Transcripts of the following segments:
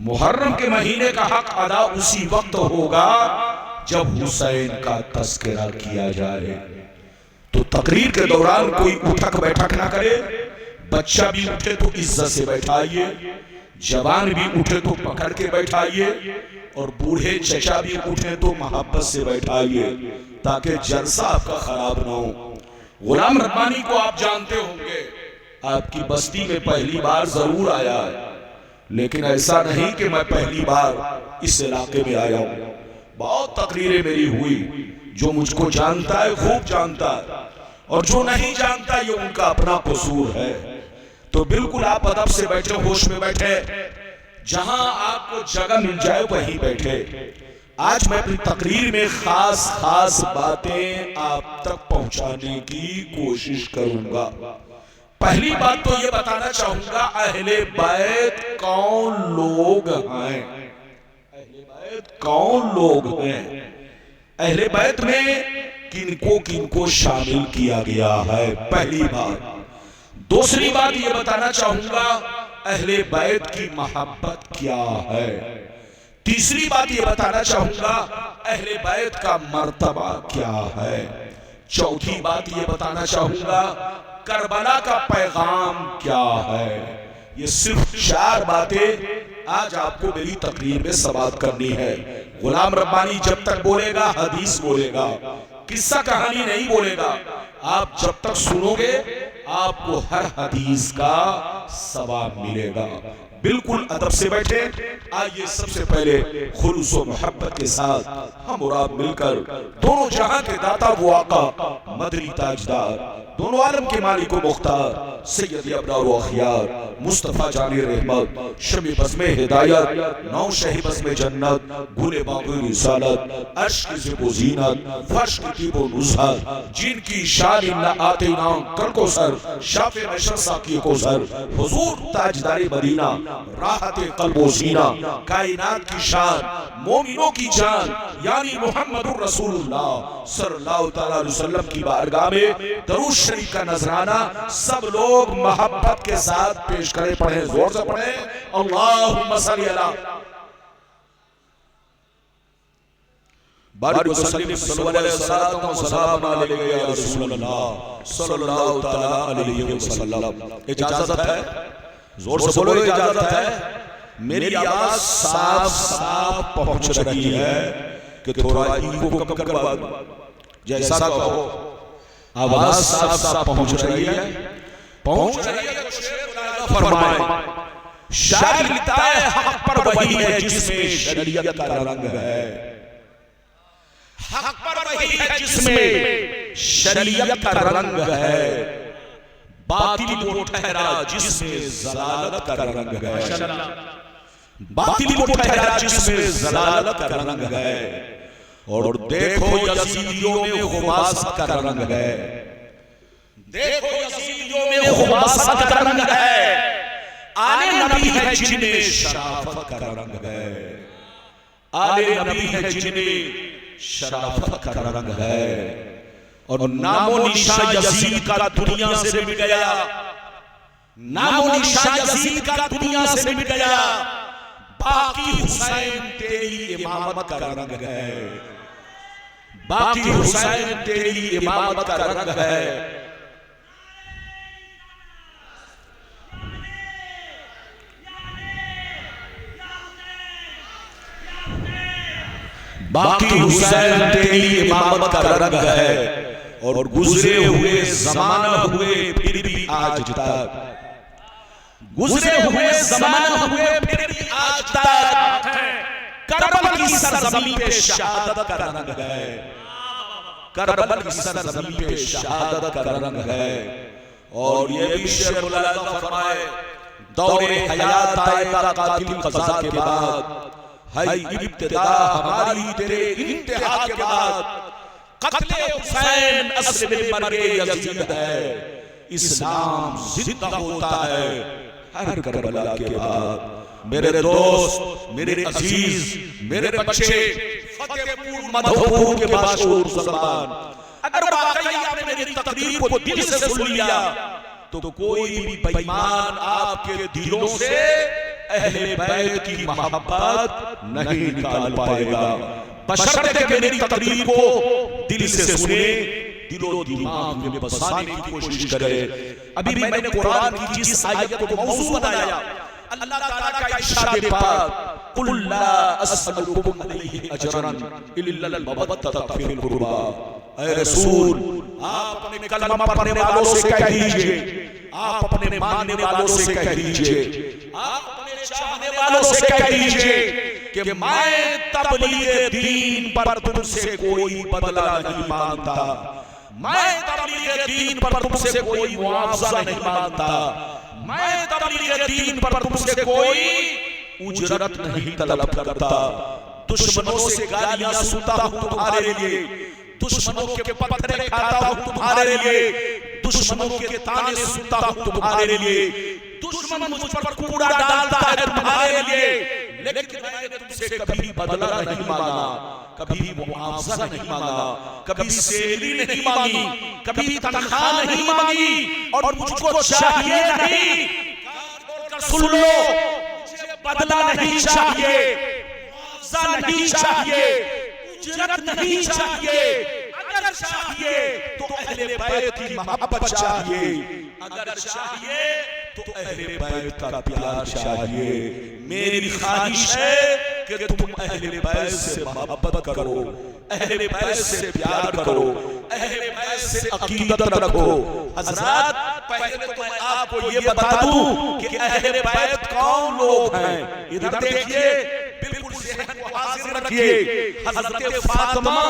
मुहर्रम के महीने का हक अदा उसी वक्त होगा जब हुसैन का तस्करा किया जाए। तो तकरीर के दौरान कोई उठक बैठक ना करे, बच्चा भी उठे तो इज्जत से बैठाइए, जवान भी उठे तो पकड़ के बैठाइए, और बूढ़े चचा भी उठे तो मोहब्बत से बैठाइए, ताकि जलसा आपका खराब ना हो। गुलाम रब्बानी को आप जानते होंगे, आपकी बस्ती में पहली बार जरूर आया है, लेकिन ऐसा नहीं कि मैं पहली बार इस इलाके में आया हूं। बहुत तकरीरें मेरी हुई, जो मुझको जानता है खूब जानता है, और जो नहीं जानता ये उनका अपना कसूर है। तो बिल्कुल आप अदब से बैठे, होश में बैठे, जहां आपको जगह मिल जाए वहीं बैठे। आज मैं अपनी तकरीर में खास खास बातें आप तक पहुंचाने की कोशिश करूंगा। पहली बात तो ये बताना चाहूंगा, अहले बैत कौन लोग हैं? अहले बैत कौन लोग हैं? अहले बैत में किनको किनको शामिल किया गया है, पहली बात। दूसरी बात ये बताना चाहूंगा, अहले बैत की मोहब्बत क्या है। तीसरी बात ये बताना चाहूंगा, अहले बैत का मर्तबा क्या है। चौथी बात ये बताना चाहूंगा, करबला का पैगाम क्या है। ये सिर्फ 4 बातें आज आपको मेरी तकरीर में समाप्त करनी है। गुलाम रब्बानी जब तक बोलेगा हदीस बोलेगा, किस्सा कहानी नहीं बोलेगा। आप जब तक सुनोगे आपको हर हदीस का सवाब मिलेगा। बिल्कुल अदब से बैठे। आइए सबसे पहले खुलूस व मोहब्बत के साथ हम और आप मिलकर दोनों जहां के दाता वो आका मदनी ताजदार, दोनों आलम के मालिक व मुख्तार सैयद अबरार व अखियार मुस्तफा जानी रहमत, शमी बज़्म हिदायत, नौ शही बज़्म जन्नत, गुले बाग़ रिसालत, अर्श की ज़िब ज़ीनत, फर्श की तीब व नुज़हत, जिनकी शान इन्ना आते नाम कल को सर, शाफ़े मशर साकी को सर, हुजूर ताजदार मदीना, राहत क़ल्ब व सीना, कायनात की शान, मोमिनों की जान, यानी मुहम्मदुर रसूलुल्लाह सल्लल्लाहु तआला अलैहि वसल्लम की बारगाह में दरूद शरीफ का नजराना सब लोग मोहब्बत के साथ पेश करें। पढ़े, जोर से पढ़े, अल्लाहुम्मा सल्ली अला बारिक वसल्लिम सल्लल्लाहु अलैहि या रसूलल्लाह सल्लल्लाहु तआला अलैहि वसल्लम। इजाजत है, जोर से बोलो, इजाजत है। मेरी आवाज साफ साफ पहुंच रही है कि थोड़ा इनको कम करवा दो, जैसा कहो। आवाज साफ साफ पहुंच रही है, पहुंच रही है। फरमाए, शायर लिखता है, हक पर वही है जिसमें शरीयत का रंग है। हक पर वही है जिसमें शरीयत का रंग है, बातिल वो ठहरा जिसमें ज़लालत का रंग है। बातिल वो ठहरा जिसमें ज़लालत का रंग है। और देखो यज़ीदियों में गुबासत का रंग है, देखो यज़ीदियों में गुबासत का रंग है। आले नबी है जिनमें शराफत का रंग है, आले नबी है जिनमें शराफत का रंग है। और नामो निशा यज़ीद का दुनिया से मिट गया, नामो निशा यज़ीद का दुनिया से मिट गया। बाकी हुसैन तेरी इमामत का रंग है, बाकी हुसैन तेरी इमामत का रंग है। बाकी हुसैन तेरी इमामत का रंग है। और गुजरे हुए ज़माना हुए फिर भी आज तक, गुजरे हुए ज़माना हुए फिर भी आज तक, करबल की सरज़मीन पे शहादत का रंग है, करबल की सरज़मीन पे शहादत का रंग है। और ये भी शेर मुलाज़ा फरमाए, दौरे हयात आएगा कातिल क़ज़ा के बाद, है इब्तिदा हमारी तेरे इंतहा के बाद। क़त्ले हुसैन अस्ल में मर्गे यज़ीद है, इस्लाम ज़िंदा होता है हर करबला के बाद। मेरे दोस्त, मेरे अजीज, मेरे बच्चे, फतेहपुर मधोपुर के बाशूर मुसलमान, अगर वाकई आपने मेरी तकरीर को दिल से सुन लिया तो कोई भी बेईमान आपके दिलों से अहले बैत की मोहब्बत नहीं निकाल पाएगा, बशर्ते कि मेरी तकरीर को दिल से सुने, दिलो दिमाग में बसाने की कोशिश करे। अभी मैंने कुरान की जिस आयत को मौजू बनाया, अल्लाह ताला का इरशाद पाक, कुल ला असअलुकुम अलैहि अजरन इल्लल मवद्दत फिल कुर्बा। ऐ रसूल, आप अपने कलमा पढ़ने वालों से कह दीजिए, आप अपने मानने वालों से कह दीजिए, आप अपने चाहने वालों से कह दीजिए कि मैं तबलीग दीन पर तुमसे कोई बदला नहीं मांगता, मैं तबलीग दीन पर तुमसे कोई मुआवजा नहीं मांगता, मैं तबलीग दीन पर तुमसे कोई उजरत नहीं तलब करता। दुश्मनों से गालियां सुनता हूं तुम्हारे लिए, दुश्मनों के पत्थर खाता हूं तुम्हारे लिए, दुश्मनों के ताने सुनता हूं तुम्हारे लिए, दुश्मन मुझ पर कूड़ा डालता है तुम्हारे लिए, लेकिन मैंने तुमसे कभी बदला नहीं मांगा, कभी मुआवजा नहीं मांगा, कभी सैलरी नहीं मांगी, कभी तनख्वाह नहीं मांगी, और मुझको चाहिए नहीं। सुन लो, मुझे बदला नहीं चाहिए, मुआवजा नहीं चाहिए, उजरत नहीं चाहिए, अगर चाहिए तो अहले बैत की मोहब्बत चाहिए, अगर चाहिए तो अहले बैत का प्यार चाहिए। मेरी ख्वाहिश है कि तुम अहले बैत से मोहब्बत करो, अहले बैत से प्यार करो, अहले बैत से अकीदत रखो। हज़रात, पहले तो मैं आपको ये बता दूं कि अहले बैत कौन लोग हैं। इधर देखिए, बिल्कुल ज़हन को हाजिर रखिए। हज़रत फातिमा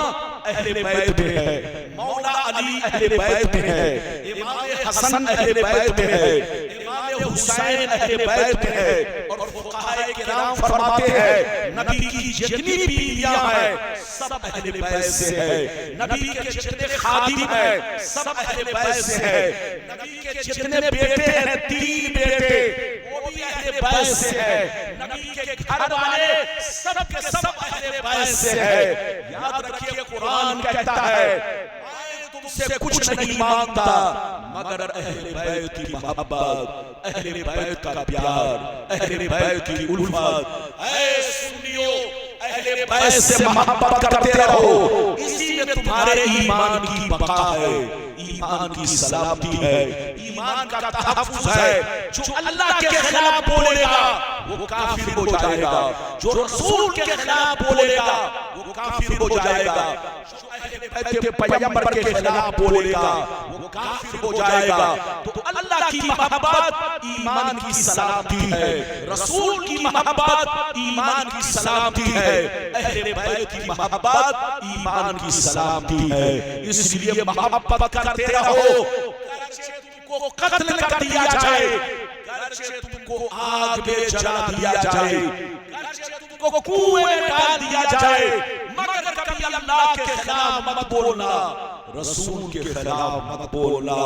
अहले बैत में है, मौला अली अहले बैत में है, इमाम हसन अहले बैत में है, इमाम हुसैन अहले बैत में है, और फुक़हाए किराम फरमाते हैं नबी की जितनी बीवियां हैं सब अहले बैत से है, नबी के जितने खादिम हैं सब अहले बैत से है, नबी के जितने बेटे हैं 3 बेटे वो भी अहले बैत से है, नबी के घर वाले सब के सब अहले बैत से है। याद रखिए, कुरान कहता है मैं तुमसे कुछ नहीं मांगता मगर अहले बैत की मोहब्बत, अहले बैत का प्यार, अहले बैत की उल्फत। ऐ सुन्नियों, अहले बैत से मोहब्बत करते रहो, इसी में तुम्हारे ईमान की बका है, ईमान की सलामती है, ईमान का तहफ्फुज़ है। जो अल्लाह के खिलाफ बोलेगा वो काफिर हो जाएगा, जो रसूल के खिलाफ बोलेगा वो काफिर हो जाएगा, जो अहले बैत के पैगंबर के खिलाफ बोलेगा वो काफिर हो जाएगा। तो अल्लाह की मोहब्बत ईमान की सलामती है, रसूल की मोहब्बत ईमान की सलामती है, अहले बैत की मोहब्बत ईमान की सलामती है। इसलिए मोहब्बत करते रहो, तुमको कत्ल कर दिया जाए, तुमको आग में जला दिया जाए, तुमको कुएं में डाल दिया जाए, मगर कभी अल्लाह के खिलाफ मत बोलना, रसूल के खिलाफ मत बोलना,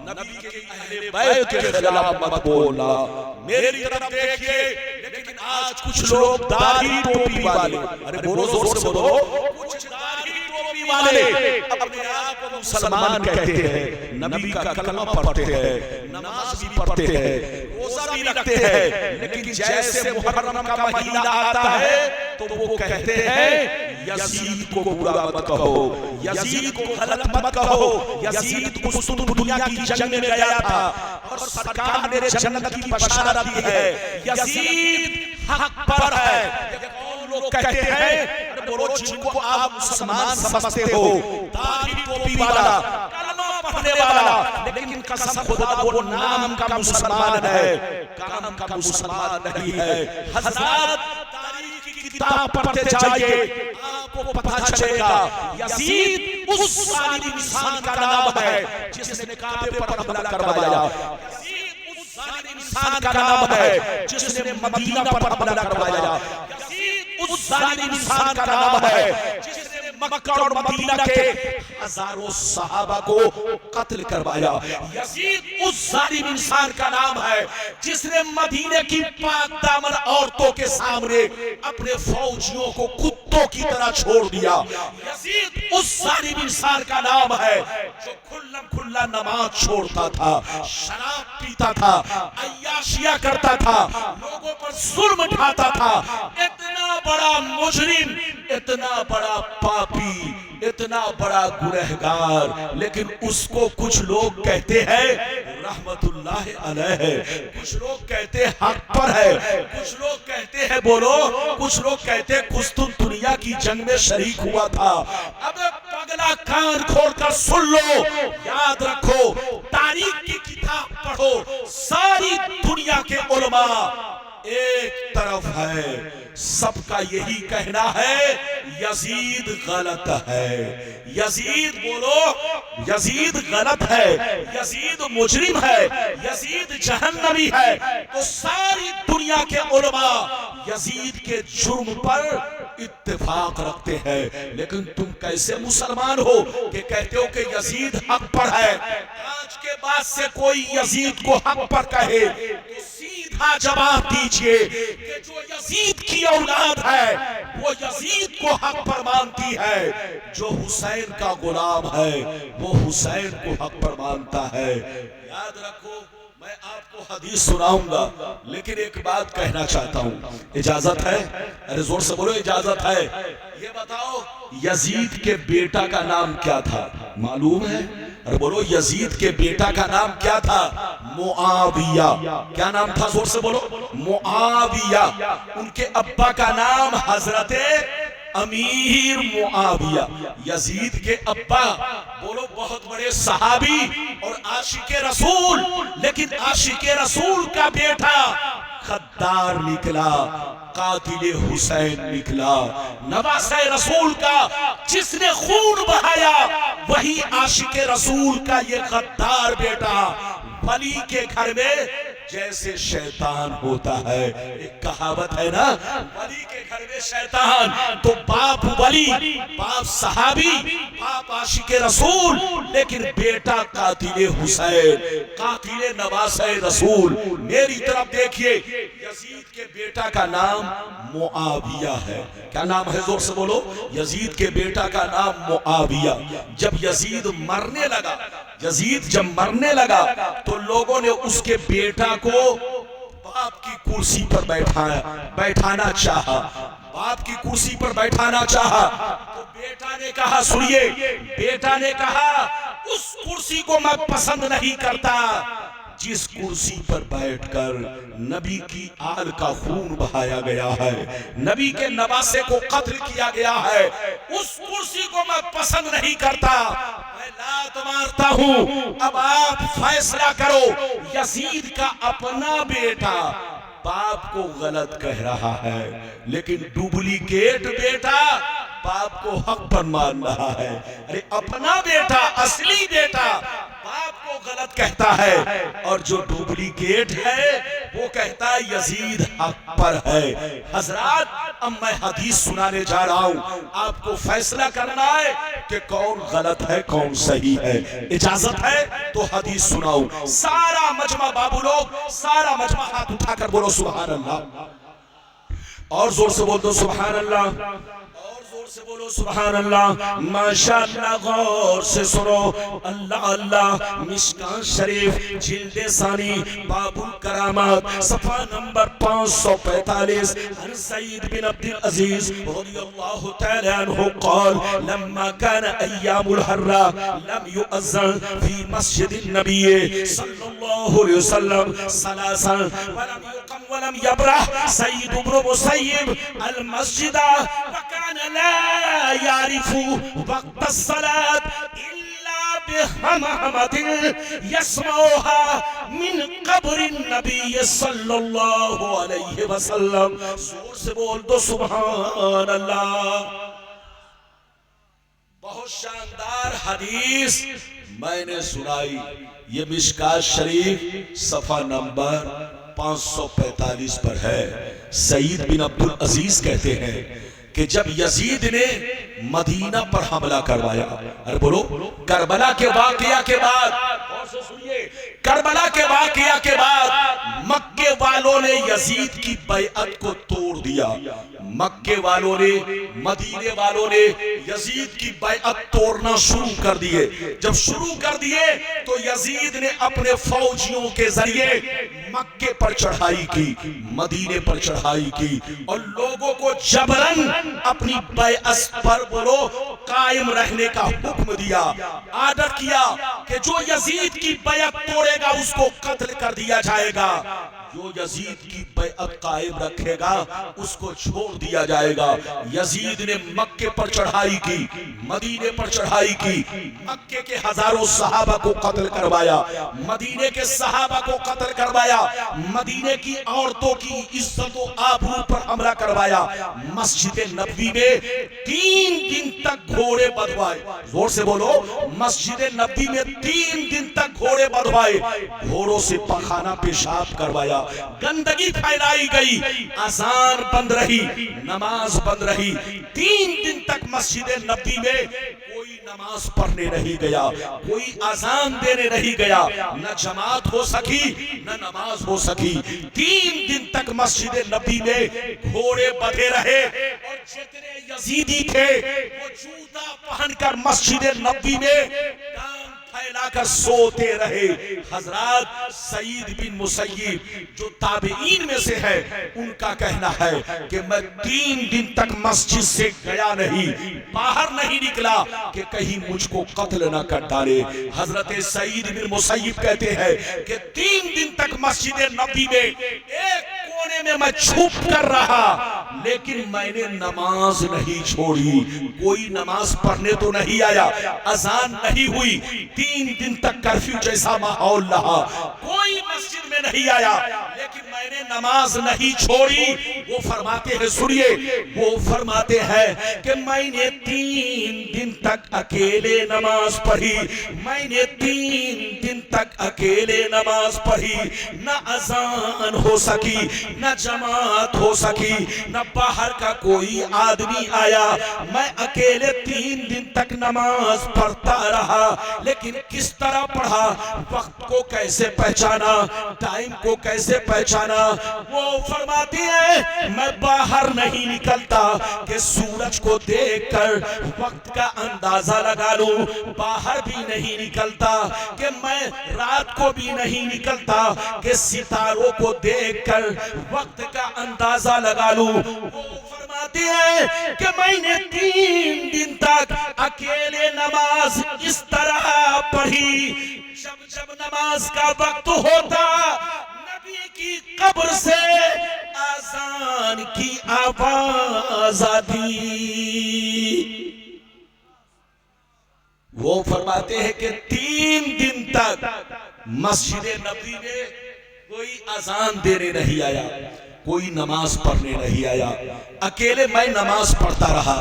नबी के अहले बैत के खिलाफ मत बोलना। मेरी तरफ देखिए, लेकिन आज कुछ लोग दाढ़ी टोपी वाले, अरे बोलो जोर से बोलो, कुछ दाढ़ी टोपी वाले अपने आप को मुसलमान कहते हैं, नबी का कलमा पढ़ते हैं, नमाज भी पढ़ते हैं, रोजा भी रखते हैं, लेकिन जैसे मुहर्रम का महीना आता है तो वो कहते हैं यजीद को बुरा मत कहो, यजीद को गलत मत कहो, यजीद कुस्तुन दुनिया की जंग में गया था और सरकार ने जन्नत की बशारत दी है, यजीद हक पर है। कौन लोग कहते हैं, बोलो जिनको आप मुसलमान समझते हो, दाढ़ी टोपी वाला, कलमा पढ़ने वाला, लेकिन कसम खुदा वो नाम का मुसलमान है, काम का मुसलमान नहीं है। हज़रात, तारीख की किताब पढ़ते जाइए, आपको पता चलेगा यजीद उस जालिम इंसान का नाम है जिसने काबे पर हमला करवाया, यजीद उस जालिम इंसान का नाम है जिसने मदीना पर हमला करवाया, यजीद उस जालिम इंसान का नाम है जिसने मक्का और मदीना के हजारों सहाबा को कत्ल करवाया। यजीद उस जालिम इंसान का नाम है जिसने मदीने की पाक दामन औरतों के सामने अपने फौजियों को कुत्तों की तरह छोड़ दिया। यजीद उस जालिम इंसान का नाम है जो खुल्लम खुल्ला नमाज छोड़ता था, शराब पीता था, अय्याशिया करता था, लोगों पर जुल्म ढाता था। इतना बड़ा मुजरिम, इतना बड़ा पापी, इतना बड़ा गुनहगार, लेकिन उसको कुछ लोग कहते हैं रहमतुल्लाह अलैह, कुछ लोग कहते हैं हक पर है, कुछ लोग कहते हैं बोलो, कुछ लोग कहते हैं कुस्तुनतुनिया की जंग में शरीक हुआ था। अब पगला कान खोलकर सुन लो, याद रखो, तारीख की किताब पढ़ो, सारी दुनिया के उलमा एक तरफ है, सबका यही कहना है यजीद गलत है। यजीद बोलो, यजीद गलत है, यजीद मुजरिम है, यजीद जहन्नमी है। तो सारी दुनिया के उलमा यजीद के जुर्म पर इत्तेफाक रखते हैं। लेकिन तुम कैसे मुसलमान हो कि कहते हो कि यजीद हक पर है? आज के बाद से कोई यजीद को हक पर कहे तो सीधा जवाब दीजिए कि जो यजीद की औलाद है वो यजीद को हक पर मानती है, जो हुसैन का गुलाम है वो हुसैन को हक पर मानता है। याद रखो, मैं आपको हदीस सुनाऊंगा, लेकिन एक बात कहना चाहता हूं, इजाजत है? अरे जोर से बोलो, इजाजत है? ये बताओ यजीद के बेटा का नाम क्या था, मालूम है? अरे बोलो, यजीद के बेटा का नाम क्या था? मुआविया। क्या नाम था? जोर से बोलो, मुआविया। उनके अब्बा का नाम हजरते अमीर मुआविया। यजीद के अब्बा बोलो बहुत बड़े सहाबी और आशिके रसूल, लेकिन आशिके रसूल का बेटा गद्दार निकला, कातिले हुसैन निकला। नवासे रसूल का जिसने खून बहाया वही आशिके रसूल का ये गद्दार बेटा। वली के घर में जैसे शैतान होता है, एक कहावत है ना, वली के घर में शैतान, तो बाप वली, बाप सहाबी, बाप आशिके रसूल, लेकिन बेटा कातिले हुसैन, कातिले नवासे रसूल। मेरी तरफ देखिए, यजीद के बेटा का नाम मुआविया है। क्या नाम है? जोर से बोलो। यजीद के बेटा का नाम मुआविया। जब यजीद मरने लगा, यजीद जब मरने लगा तो लोगों ने उसके बेटा को बाप की कुर्सी पर बैठाना चाहा, बाप की कुर्सी पर बैठाना चाहा। तो बेटा ने कहा, सुनिए, बेटा ने कहा उस कुर्सी को मैं पसंद नहीं करता जिस कुर्सी पर बैठकर नबी की आल का खून बहाया गया है, नबी के नवासे को कत्ल किया गया है, उस कुर्सी को मैं पसंद नहीं करता, मैं लात मारता हूं। अब आप फैसला करो, यजीद का अपना बेटा बाप को गलत कह रहा है, लेकिन डुप्लीकेट बेटा बाप को हक पर मान रहा है। अरे अपना बेटा, असली बेटा बाप को गलत कहता है, और जो डुप्लीकेट है वो कहता है यजीद हक पर है। हजरात, अब मैं हदीस सुनाने जा रहा हूं, आपको फैसला करना है कि कौन गलत है कौन सही है। इजाजत है तो हदीस सुनाऊं। सारा मजमा बाबू लोग, सारा मजमा हाथ उठाकर बोलो सुभान अल्लाह, और जोर से बोल दो सुभान अल्लाह, से बोलो सुभान अल्लाह। माशाअल्लाह, गौर से सुनो, अल्लाह अल्लाह। मिशकात शरीफ जिल्दे सानी बाबुल करामात सफा नंबर 545। अन सईद बिन अब्दुल अजीज रज़ियल्लाहु तआला अन्हु क़ाल लम्मा कान अय्यामुल हर्रा लम युअज़्ज़न फी मस्जिदिन नबी सल्लल्लाहु अलैहि वसल्लम सलासा वलम युक़म वलम यबरह सईद इब्न मुसय्यब अल मस्जिदा व कान ला यारिफु वक्त सलात इल्ला बिहमहमतिन यस्मऊहा मिन कब्र नबी सल्लल्लाहु अलैहि वसल्लम। जोर से बोल दो सुभान अल्लाह। बहुत शानदार हदीस मैंने सुनाई, ये मिशकात शरीफ सफा नंबर 545 पर है। सईद बिन अब्दुल अजीज कहते हैं कि जब यजीद ने मदीना पर हमला करवाया, अरे बोलो, करबला के वाकया के बाद, और से सुनिए, करबला के वाकया के बाद मक्के वालों ने यजीद की बैअत को तोड़ दिया। मक्के वालों ने, मदीने वालों ने यजीद की बैअत तोड़ना शुरू कर दिए। जब शुरू कर दिए तो यजीद ने अपने फौजियों के जरिए मक्के पर चढ़ाई की, मदीने पर चढ़ाई की और लोगों को जबरन अपनी बैअत पर बोलो कायम रहने का हुक्म दिया। आर्डर किया कि जो यजीद की बैअत तोड़ेगा उसको कत्ल कर दिया जाएगा, जो यजीद की बैअत कायम रखेगा उसको छोड़ दिया जाएगा। यजीद ने मक्के पर चढ़ाई की, मदीने पर चढ़ाई की, मक्के के हजारों सहाबा को कत्ल करवाया, मदीने के सहाबा को कत्ल करवाया, मदीने की औरतों की इज्जत व आबरू पर हमला करवाया। मस्जिद नबवी में 3 दिन तक घोड़े बंधवाए, जोर से बोलो, मस्जिद नबवी में 3 दिन तक घोड़े बंधवाए, घोड़ों से पखाना पेशाब करवाया, गंदगी फैलाई गई, अजान बंद रही, नमाज बंद रही। 3 दिन तक मस्जिद नबवी में कोई नमाज पढ़ने नहीं गया, कोई अजान देने नहीं गया, न जमात हो सकी न नमाज हो सकी। 3 दिन तक मस्जिद नबवी में घोड़े बंधे रहे और जितने यजीदी थे वो जूता पहनकर मस्जिद नबवी में फैलाकर सोते रहे। हजरत सईद बिन मुसय्यिब जो ताबईन में से है, उनका कहना है कि मैं 3 दिन तक मस्जिद से गया नहीं, बाहर नहीं निकला कि कहीं मुझको कत्ल न कर डाले। हजरत सईद बिन मुसय्यिब कहते हैं कि 3 दिन तक मस्जिद नबवी में एक कोने में मैं छुप कर रहा, लेकिन मैंने नमाज नहीं छोड़ी। कोई नमाज पढ़ने तो नहीं आया, अजान नहीं हुई, 3 दिन तक कर्फ्यू जैसा माहौल रहा, कोई मस्जिद में नहीं आया, लेकिन मैंने नमाज नहीं छोड़ी। वो फरमाते हैं, सुनिए, वो फरमाते हैं कि मैंने 3 दिन तक अकेले नमाज पढ़ी, मैंने 3 दिन तक अकेले नमाज पढ़ी, न अजान हो सकी, न जमात हो सकी, न बाहर का कोई आदमी आया, मैं अकेले 3 दिन तक नमाज पढ़ता रहा। लेकिन किस तरह पढ़ा, वक्त को कैसे पहचाना, टाइम को कैसे पहचाना, वो फरमाती है मैं बाहर नहीं निकलता कि सूरज को देखकर वक्त का अंदाजा लगा लूं, बाहर भी नहीं निकलता कि मैं रात को भी नहीं निकलता कि सितारों को देखकर वक्त का अंदाजा लगा लूं। वो फरमाती है कि मैंने 3 दिन तक अकेले नमाज इस तरह पढ़ी, जब जब नमाज का वक्त होता नबी की कब्र से आजान की आवाज आती। वो फरमाते हैं कि 3 दिन तक मस्जिद नबवी में कोई अजान देने नहीं आया, कोई नमाज पढ़ने नहीं आया, अकेले मैं नमाज पढ़ता रहा,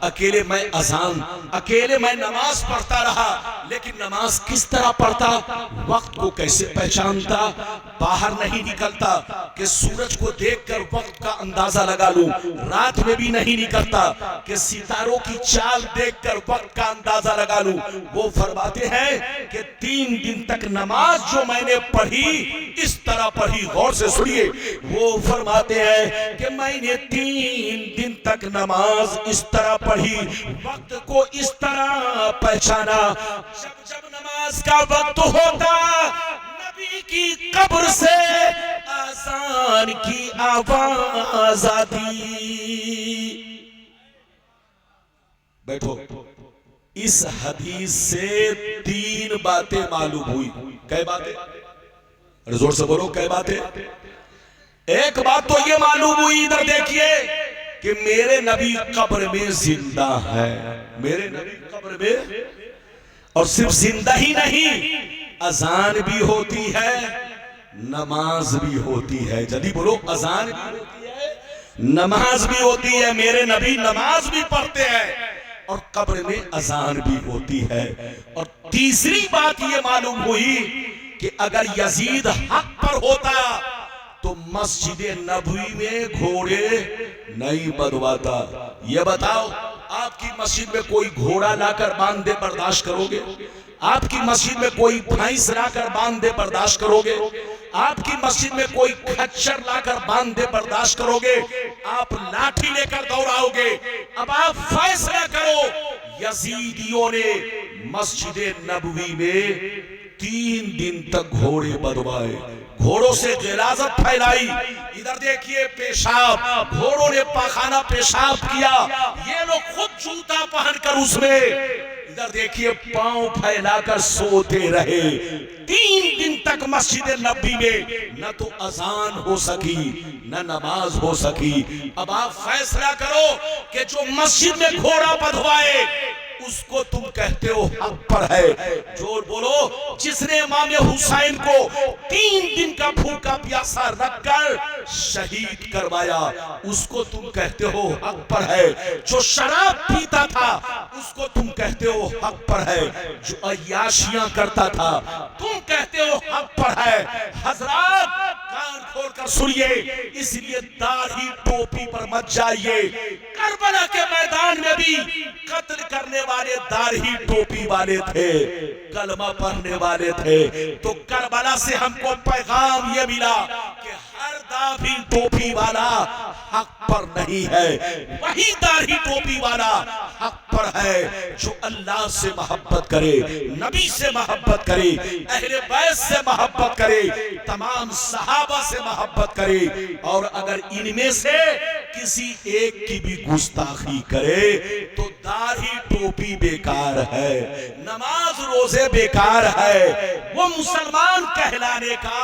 अकेले मैं अजान, अकेले मैं नमाज पढ़ता रहा। लेकिन नमाज किस तरह पढ़ता, वक्त को कैसे पहचानता, बाहर नहीं निकलता कि सूरज को देखकर वक्त का अंदाजा लगा लूं, रात में भी नहीं निकलता कि सितारों की चाल देखकर वक्त का अंदाजा लगा लूं। वो फरमाते हैं कि 3 दिन तक नमाज जो मैंने पढ़ी इस तरह पढ़ी, गौर से सुनिए। वो फरमाते हैं कि मैंने 3 दिन तक नमाज इस तरह पढ़ी, वक्त को इस तरह पहचाना, जब जब नमाज का वक्त होता नबी की कब्र से आजान की आवाज आती। बैठो, इस हदीस से 3 बातें मालूम हुई। कै बातें? अरे जोर से बोलो, कै बातें? एक बात तो ये मालूम हुई, इधर देखिए, कि मेरे नबी कब्र में जिंदा है, मेरे नबी कब्र में, और सिर्फ जिंदा ही नहीं, अजान भी होती है, नमाज भी होती है। जल्दी बोलो, अजान भी होती है, नमाज भी होती है। मेरे नबी नमाज भी पढ़ते हैं और कब्र में अजान भी होती है। और तीसरी बात ये मालूम हुई कि अगर यजीद हक पर होता तो मस्जिद नबवी में घोड़े नहीं बंधवाता। ये बताओ, आपकी मस्जिद में कोई घोड़ा लाकर बांध दे, बर्दाश्त करोगे? आपकी मस्जिद में कोई भैंस लाकर बांध दे, बर्दाश्त करोगे? आपकी मस्जिद में कोई खच्चर लाकर बांध दे, बर्दाश्त करोगे? आप लाठी लेकर दौड़ाओगे। अब आप फैसला करो। यजीदियों ने मस्जिद नबवी में 3 दिन तक घोड़े बंधवाए, घोड़ों से गिलाजत फैलाई। इधर देखिए पेशाब, घोड़ों ने पाखाना पेशाब किया, ये लोग खुद जूता पहनकर उसमें, इधर देखिए पांव फैलाकर सोते रहे। 3 दिन तक मस्जिद नबी में न तो अजान हो सकी न नमाज हो सकी। अब आप फैसला करो कि जो मस्जिद में घोड़ा बंधवाए उसको तुम कहते हो हक पर है। जोर बोलो, जिसने इमाम हुसैन को 3 दिन का भूखा प्यासा रखकर शहीद करवाया उसको तुम कहते हो हक पर है। जो शराब पीता था उसको तुम कहते हो हक पर है। जो अय्याशियां करता था तुम कहते हो हक पर है। हजरात कान खोलकर सुनिए, इसलिए दाढ़ी टोपी पर मत जाइए। करबला के मैदान में भी कत्ल करने वाले दाढ़ी टोपी वाले थे, कलमा पढ़ने वाले थे। तो करबला से हमको पैगाम ये मिला कि हर दाढ़ी टोपी वाला हक पर नहीं है, वही दाढ़ी टोपी वाला हक पर है जो अल्लाह से मोहब्बत करे, नबी से मोहब्बत करे, अहले बैत से मोहब्बत करे, तमाम सहाबा से मोहब्बत करे। और अगर इनमें से किसी एक की भी गुस्ताखी करे तो दाढ़ी टोपी बेकार है, नमाज रोजे बेकार है, वो मुसलमान कहलाने का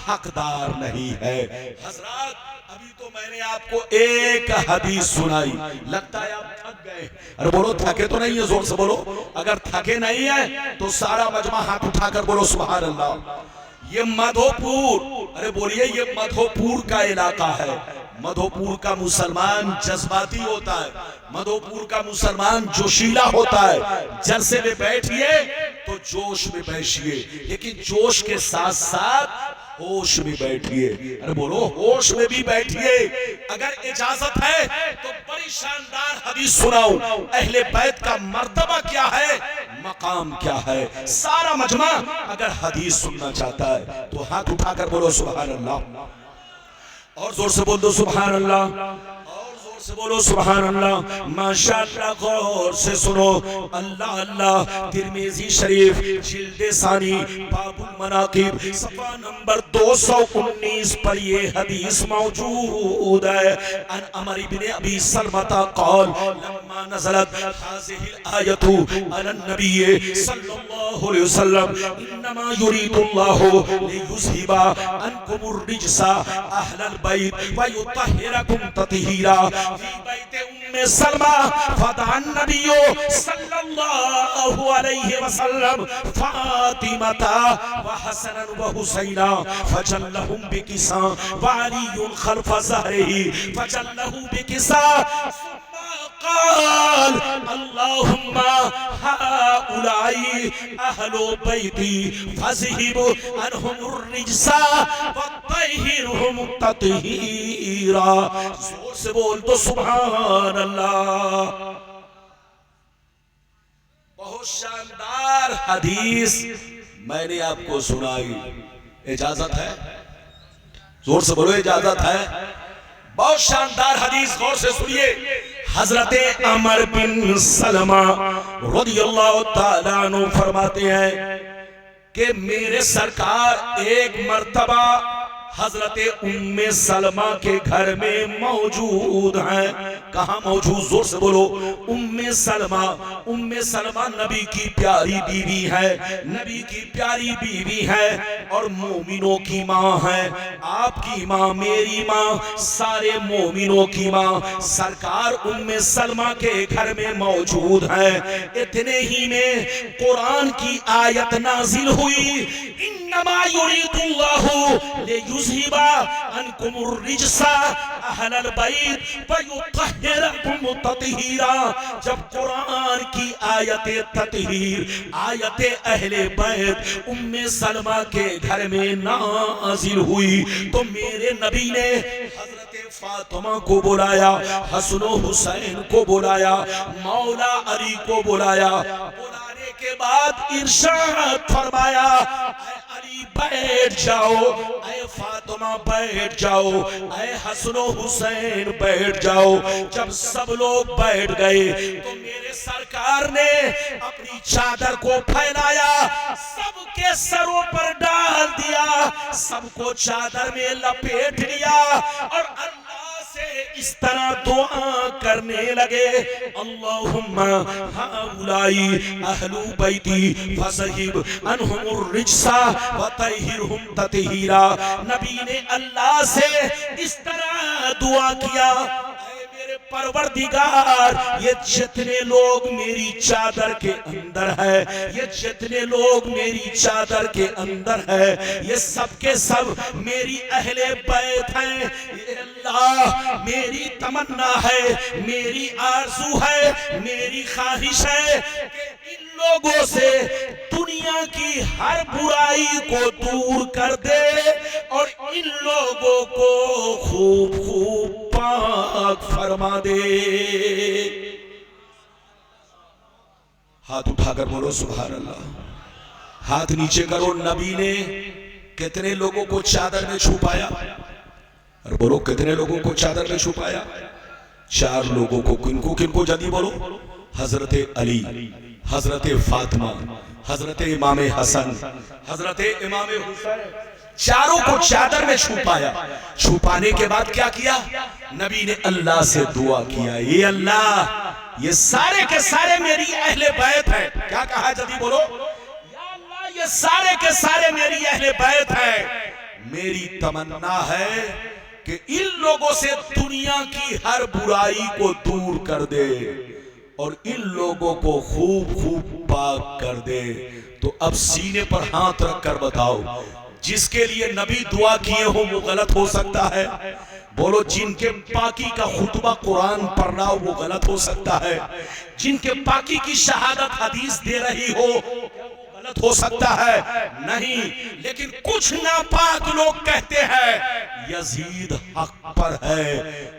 हकदार नहीं है। हजरात, अभी तो मैंने आपको एक हदीस सुनाई, लगता है आप थक गए। अरे बोलो, थके तो नहीं है? जोर से बोलो। अगर थके नहीं है तो सारा मजमा हाथ उठाकर बोलो सुभान अल्लाह। ये मधोपुर, अरे बोलिए, ये मधोपुर का इलाका है। मधोपुर का मुसलमान जज्बाती होता है, मधोपुर का मुसलमान जोशीला होता है। जलसे में बैठिए तो जोश में बैठिए, लेकिन जोश के साथ साथ होश में बैठिए। अरे बोलो, होश में भी बैठिए। अगर इजाजत है तो बड़ी शानदार हदीस सुनाऊं, अहले बैत का मर्तबा क्या है, मकाम क्या है। सारा मजमा अगर हदीस सुनना चाहता है तो हाथ उठाकर बोलो सुभान अल्लाह, और जोर से बोल दो सुभान अल्लाह, और जोर से बोलो सुभान अल्लाह। माशाअल्लाह, गौर से सुनो। अल्लाह अल्लाह। तिरमिजी शरीफ जिल्द सानी बाबुल मनाकिब सफा नंबर 219 पर ये हदीस मौजूद है। अन अमर इब्न अबी सलमता क़ाल लम्मा नज़लत हाज़िहिल आयतु अलन नबी सल्लल्लाहु अलैहि वसल्लम इन्नमा युरीदुल्लाहु लियुज़हिबा अन्कुमुर रिजसा अहलल बैत व युतहिरकुम तत्हीरा फी बैत उम्मे सलमा फदान नबियो सल्लल्लाहु अलैहि वसल्लम फातिमाता व हसनन व हुसैना फजल्लहुम बिकिसा व अलीयुन खल्फ ज़हरिही फजल्लहु बिकिसा क़ाल अल्लाहुम्मा हाउलाई अहलो बैती फज़हिब अनहुमुर रिजसा वत्तहिरहुम तत्हीरा। जोर से बोल दो सुभान अल्लाह। बहुत शानदार हदीस मैंने आपको सुनाई, इजाजत है? जोर से बोलो, इजाजत है? बहुत शानदार हदीस, गौर से सुनिए। हजरते अमर बिन सलमा रदियल्लाहु ताला अन्हु फरमाते हैं कि मेरे सरकार एक मर्तबा हजरते उम्मे सलमा के घर में मौजूद हैं। कहाँ मौजूद? जोर से बोलो। उम्मे सलमा नबी की प्यारी बीवी है, नबी की प्यारी बीवी है और मोमिनों की माँ है। आपकी माँ, मेरी माँ, सारे मोमिनों की माँ सरकार उम्मे सलमा के घर में मौजूद है। इतने ही में कुरान की आयत नाजिल हुई, इन्नमा युरीदुल्लाहु लियुज़हिबा अन्कुमुर रिजसा अहलल बैत वयुत्तहिरकुम तत्हीरा। जब कुरान की आयते तत्हीर, आयते अहले बैत उम्मे सलमा के घर में नाजिल हुई तो मेरे नबी ने फातिमा को बुलाया, हसन हुसैन को बुलाया, मौला अली को बुलाया। बुलाने के बाद इरशाद फरमाया, अली बैठ जाओ, ऐ फातिमा बैठ जाओ, ऐ हसन हुसैन बैठ जाओ। जब सब लोग बैठ गए तो मेरे सरकार ने अपनी चादर को फैलाया, सबके सरों पर डाल दिया, सबको चादर में लपेट लिया और अल्लाह से इस तरह दुआ करने लगे, अल्लाहुम्मा हाउलाई अहलु बैती फसहिब अनहुमुर रिज्सा व तहिरहुम ततहीरा। नबी ने अल्लाह से इस तरह दुआ किया, परवरदिगार ये जितने लोग मेरी चादर के अंदर है, ये जितने लोग मेरी चादर के अंदर है, ये सब के सब मेरी अहले बैत हैं। ये अल्लाह मेरी तमन्ना है, मेरी आरज़ू है, मेरी ख्वाहिश है कि इन लोगों से दुनिया की हर बुराई को दूर कर दे और इन लोगों को खूब खूब पाक फरमा दे। हाथ उठाकर बोलो सुभान अल्लाह। हाथ नीचे करो। नबी ने कितने लोगों को चादर में छुपाया? और बोलो कितने लोगों को चादर में छुपाया? 4 लोगों को। किनको किनको? जल्दी बोलो। हजरत अली, हजरत फातिमा, हजरत इमाम हसन, हजरत इमाम हुसैन, चारों को चादर में छुपाया। छुपाने के बाद क्या किया? नबी ने अल्लाह से दुआ किया, ये अल्लाह ये सारे के सारे मेरी अहले बैत है। क्या कहा? जल्दी बोलो। या अल्लाह ये सारे के सारे मेरी अहले बैत है। मेरी तमन्ना है कि इन लोगों से दुनिया की हर बुराई को दूर कर दे और इन लोगों को खूब खूब पाक कर दे। तो अब सीने पर हाथ रखकर बताओ, जिसके लिए नबी दुआ किए हो वो गलत हो सकता है? बोलो। जिनके पाकी का खुतबा कुरान पढ़ना हो वो गलत हो सकता है? जिनके पाकी की शहादत हदीस दे रही हो गलत हो सकता है? नहीं। लेकिन कुछ नापाक लोग कहते हैं यजीद हक पर है।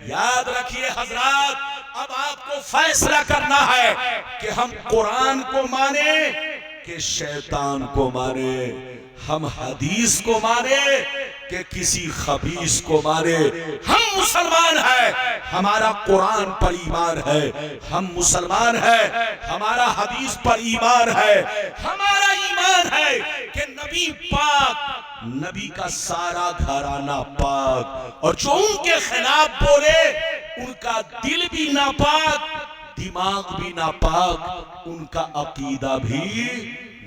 याद रखिए हजरात, अब आपको फैसला करना है कि हम कुरान को माने कि शैतान को माने, हम हदीस को माने कि किसी खबीस को माने। हम मुसलमान हैं, हमारा कुरान पर ईमान है। हम मुसलमान हैं, हमारा हदीस पर ईमान है। हमारा ईमान है कि नबी पाक, नबी का सारा घराना पाक, और जो उनके खिलाफ बोले उनका दिल भी नापाक, दिमाग भी नापाक, उनका अकीदा भी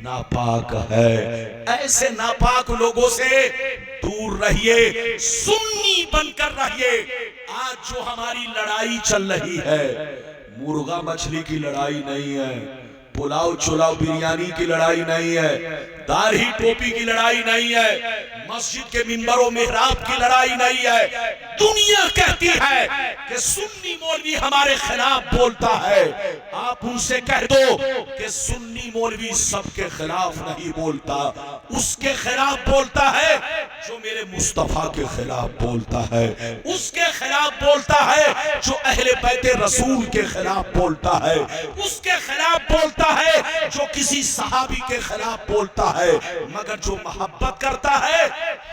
नापाक है। ऐसे नापाक लोगों से दूर रहिए, सुन्नी बनकर रहिए। आज जो हमारी लड़ाई चल रही है, मुर्गा मछली की लड़ाई नहीं है, पुलाव चुलाव बिरयानी की लड़ाई नहीं है, दाढ़ी टोपी की लड़ाई नहीं है, मस्जिद के मिंबरों मेहराब की लड़ाई नहीं है। दुनिया कहती है कि सुन्नी मौलवी हमारे खिलाफ बोलता है। आप उनसे कह दो कि सुन्नी मौलवी सबके खिलाफ नहीं बोलता, उसके खिलाफ बोलता है जो मेरे मुस्तफा के खिलाफ बोलता है, उसके खिलाफ बोलता है जो अहले बैते रसूल के खिलाफ बोलता है, उसके खिलाफ बोलता है जो किसी सहाबी के खिलाफ बोलता है। मगर जो मोहब्बत करता है,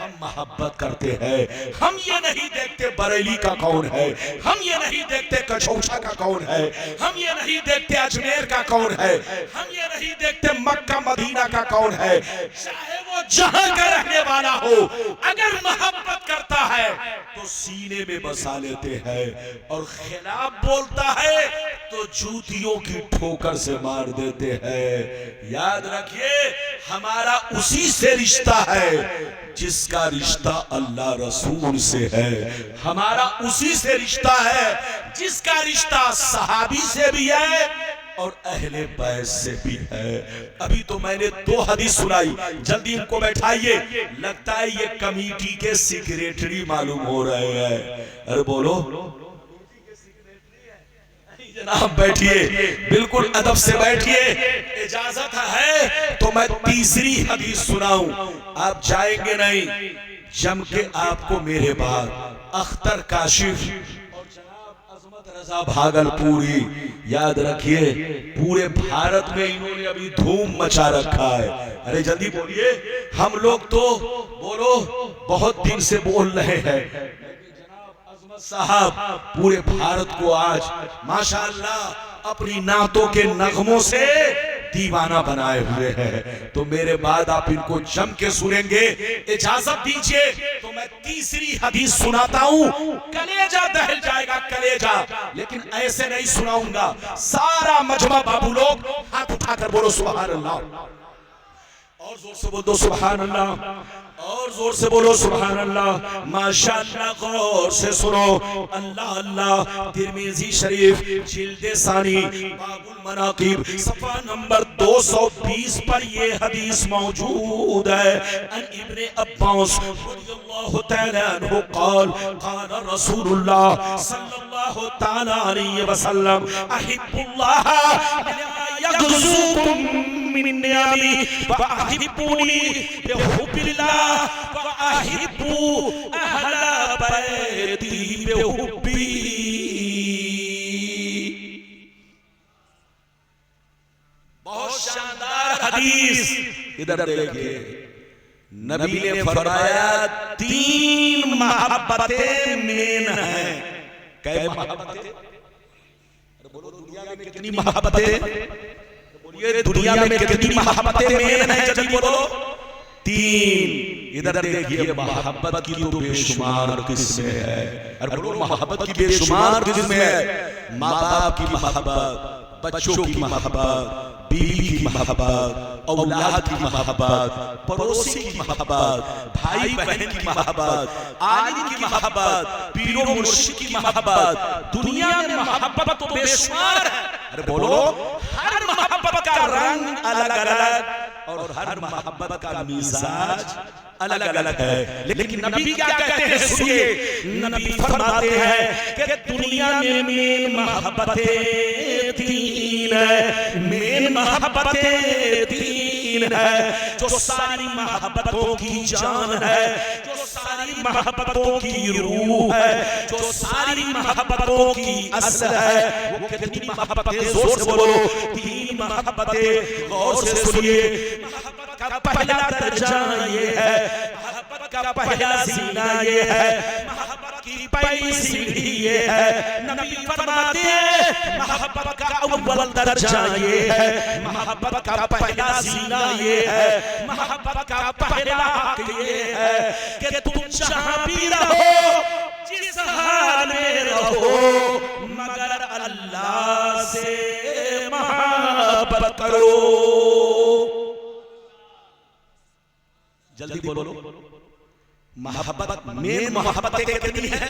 हम मोहब्बत करते हैं। हम ये नहीं देखते बरेली का कौन है, हम ये नहीं देखते कचौछा का कौन है, हम ये नहीं देखते अजमेर का कौन है, हम ये नहीं देखते मक्का मदीना का कौन है। चाहे वो जहां का रहने वाला हो, अगर मोहब्बत करता है तो सीने में बसा लेते हैं, और खिलाफ बोलता है तो जूतियों की ठोकर से मार देते हैं। याद रखिए, हमारा उसी से रिश्ता है जिसका रिश्ता अल्लाह रसूल से है। हमारा उसी से रिश्ता है जिसका रिश्ता सहाबी से भी है, और अहले बैत से भी है। अभी तो मैंने 2 हदीस सुनाई, जल्दी इनको बैठाइए। लगता है ये कमेटी के सेक्रेटरी मालूम हो रहे हैं। अरे बोलो जनाब, बैठिए, बिल्कुल अदब से बैठिए। इजाजत है तो मैं तीसरी हदीस सुनाऊं, आप जाएंगे नहीं। जम के आपको मेरे बाद अख्तर काशिफ और जनाब अजमत रजा भागलपुरी, याद रखिए पूरे भारत में इन्होंने अभी धूम मचा रखा है। अरे जल्दी बोलिए, हम लोग तो बोलो बहुत दिन से बोल रहे हैं, साहब पूरे भारत को आज माशाअल्लाह अपनी नातों के नगमों से दीवाना बनाए हुए हैं। तो मेरे बाद आप इनको जम के सुनेंगे। इजाजत दीजिए तो मैं तीसरी हदीस सुनाता हूं। कलेजा दहल जाएगा, कलेजा, लेकिन ऐसे नहीं सुनाऊंगा। सारा मजमा बाबू लोग हाथ उठाकर बोलो सुभान अल्लाह, और जोर से बोलो सुभान अल्लाह, और जोर से बोलो सुभान अल्लाह। माशाअल्लाह, गौर से सुनो। अल्लाह अल्लाह। तिरमिजी शरीफ जिल्द सानी बाबुल मनाकिब सफा नंबर 220 पर ये हदीस मौजूद है। अन इब्ने अब्बास रज़ियल्लाहु तआला अन्हु क़ाल क़ाल रसूलुल्लाह सल्लल्लाहु तआला अलैहि वसल्लम अहिब्बुल्लाह यग़ज़ुकुम मिन नियामी व अहिब्बुनी बिहुब्बिल्लाह व अहिब्बु अहला बैती बिहुब्बी। बहुत शानदार हदीस। इधर देखिए, नबी ने फरमाया 3 मोहब्बतें मेन हैं। कै मोहब्बतें? बोलो दुनिया में कितनी मोहब्बतें? बोलिए दुनिया में कितनी मोहब्बतें मेन हैं? जल्दी बोलो। 3। इधर देखिए, मोहब्बत की तो बेशुमार किस्में है। अरे बोलो मोहब्बत की बेशुमार किस्में है। माँ बाप की मोहब्बत, बच्चों की मोहब्बत, बीवी की मोहब्बत, औलाद की मोहब्बत, पड़ोसी की मोहब्बत, भाई बहन की मोहब्बत, आलिम की मोहब्बत, पीरो मुर्शिद की मोहब्बत। दुनिया में मोहब्बत तो बेशुमार है। अरे बोलो, हर मोहब्बत का रंग अलग अलग और हर मोहब्बत का मिजाज अलग अलग है। लेकिन नबी क्या कहते हैं सुनिए। नबी फरमाते हैं कि दुनिया में मेन मोहब्बतें 3 है। मेन मोहब्बतें 3 है, जो सारी मोहब्बतों की जान है, जो सारी मोहब्बतों की रूह है, जो सारी मोहब्बतों की असल है। वो कितनी मोहब्बतें? जोर से बोलो। 3 मोहब्बतें। गौर से सुनिए। मोहब्बत का पहला दर्जा ये है, मोहब्बत का पहला सीना ये है, मोहब्बत की पहली सीढ़ी ये है। नबी फरमाते हैं मोहब्बत का अव्वल दर्जा ये है, मोहब्बत का पहला सीना ये है, मोहब्बत का पहला हक ये है कि तुम जहां भी रहो, जिस हाल में रहो, मगर अल्लाह से मोहब्बत करो। जल्दी बोलो, मोहब्बत मेन मोहब्बतें कितनी है?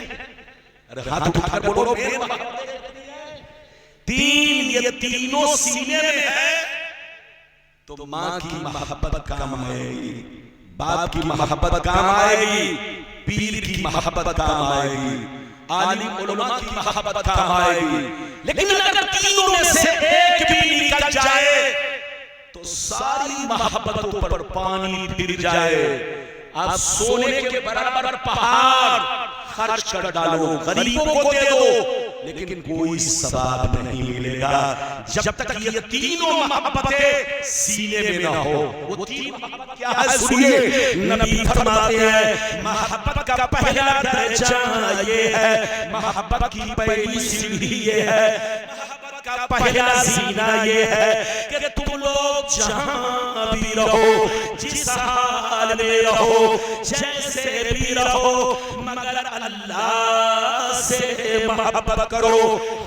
अरे हाथ उठाकर बोलो, मेन मोहब्बतें कितनी है? 3। ये तीनों सीने में है तो माँ की मोहब्बत काम आएगी, बाप की मोहब्बत काम आएगी, पीर की मोहब्बत काम आएगी, आलिम उलमा की मोहब्बत काम आएगी। लेकिन अगर तीनों में से एक भी निकल जाए तो सारी मोहब्बतों पर पानी फिर जाए। आप सोने के बराबर पहाड़ खर्च कर डालो, गरीबों को दे दो, लेकिन कोई सवाब नहीं मिलेगा जब तक ये तीनों मोहब्बतें सीने में ना हो। वो 3 मोहब्बत क्या है सुनिए। नबी फरमाते हैं मोहब्बत का पहला दर्जा ये है, मोहब्बत की पहली सीढ़ी ये है, का पहला सीना ये है कि तुम लोग जहां भी रहो, जिस हाल में रहो, जैसे भी रहो, मगर अल्लाह से मोहब्बत करो।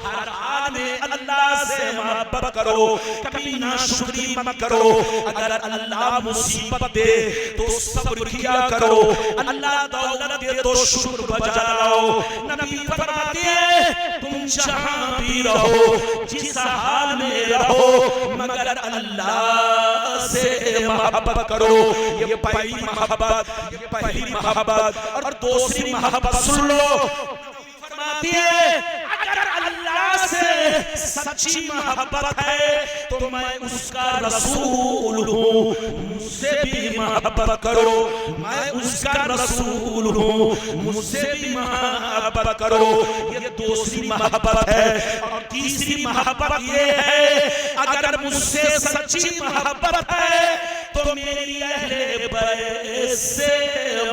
हर हाल में अल्लाह से मोहब्बत करो, कभी नाशुक्री मत करो। अगर अल्लाह मुसीबत दे तो सब्र किया करो, अल्लाह दौलत दे तो शुक्र बजा लाओ। नबी फरमाते हैं तुम जहां भी रहो, जिस हाल में रहो, मगर अल्लाह से मोहब्बत करो। ये पहली मोहब्बत। और दूसरी मोहब्बत सुन लो, फरमाती है अगर अल्लाह से सच्ची मोहब्बत है तो मैं उसका रसूल हूँ, मुझसे भी मोहब्बत करो। मैं उसका रसूल हूँ, मुझसे भी मोहब्बत करो। ये दूसरी मोहब्बत है। और तीसरी मोहब्बत ये है अगर मुझसे सच्ची मोहब्बत है तो मेरी अहले बैत से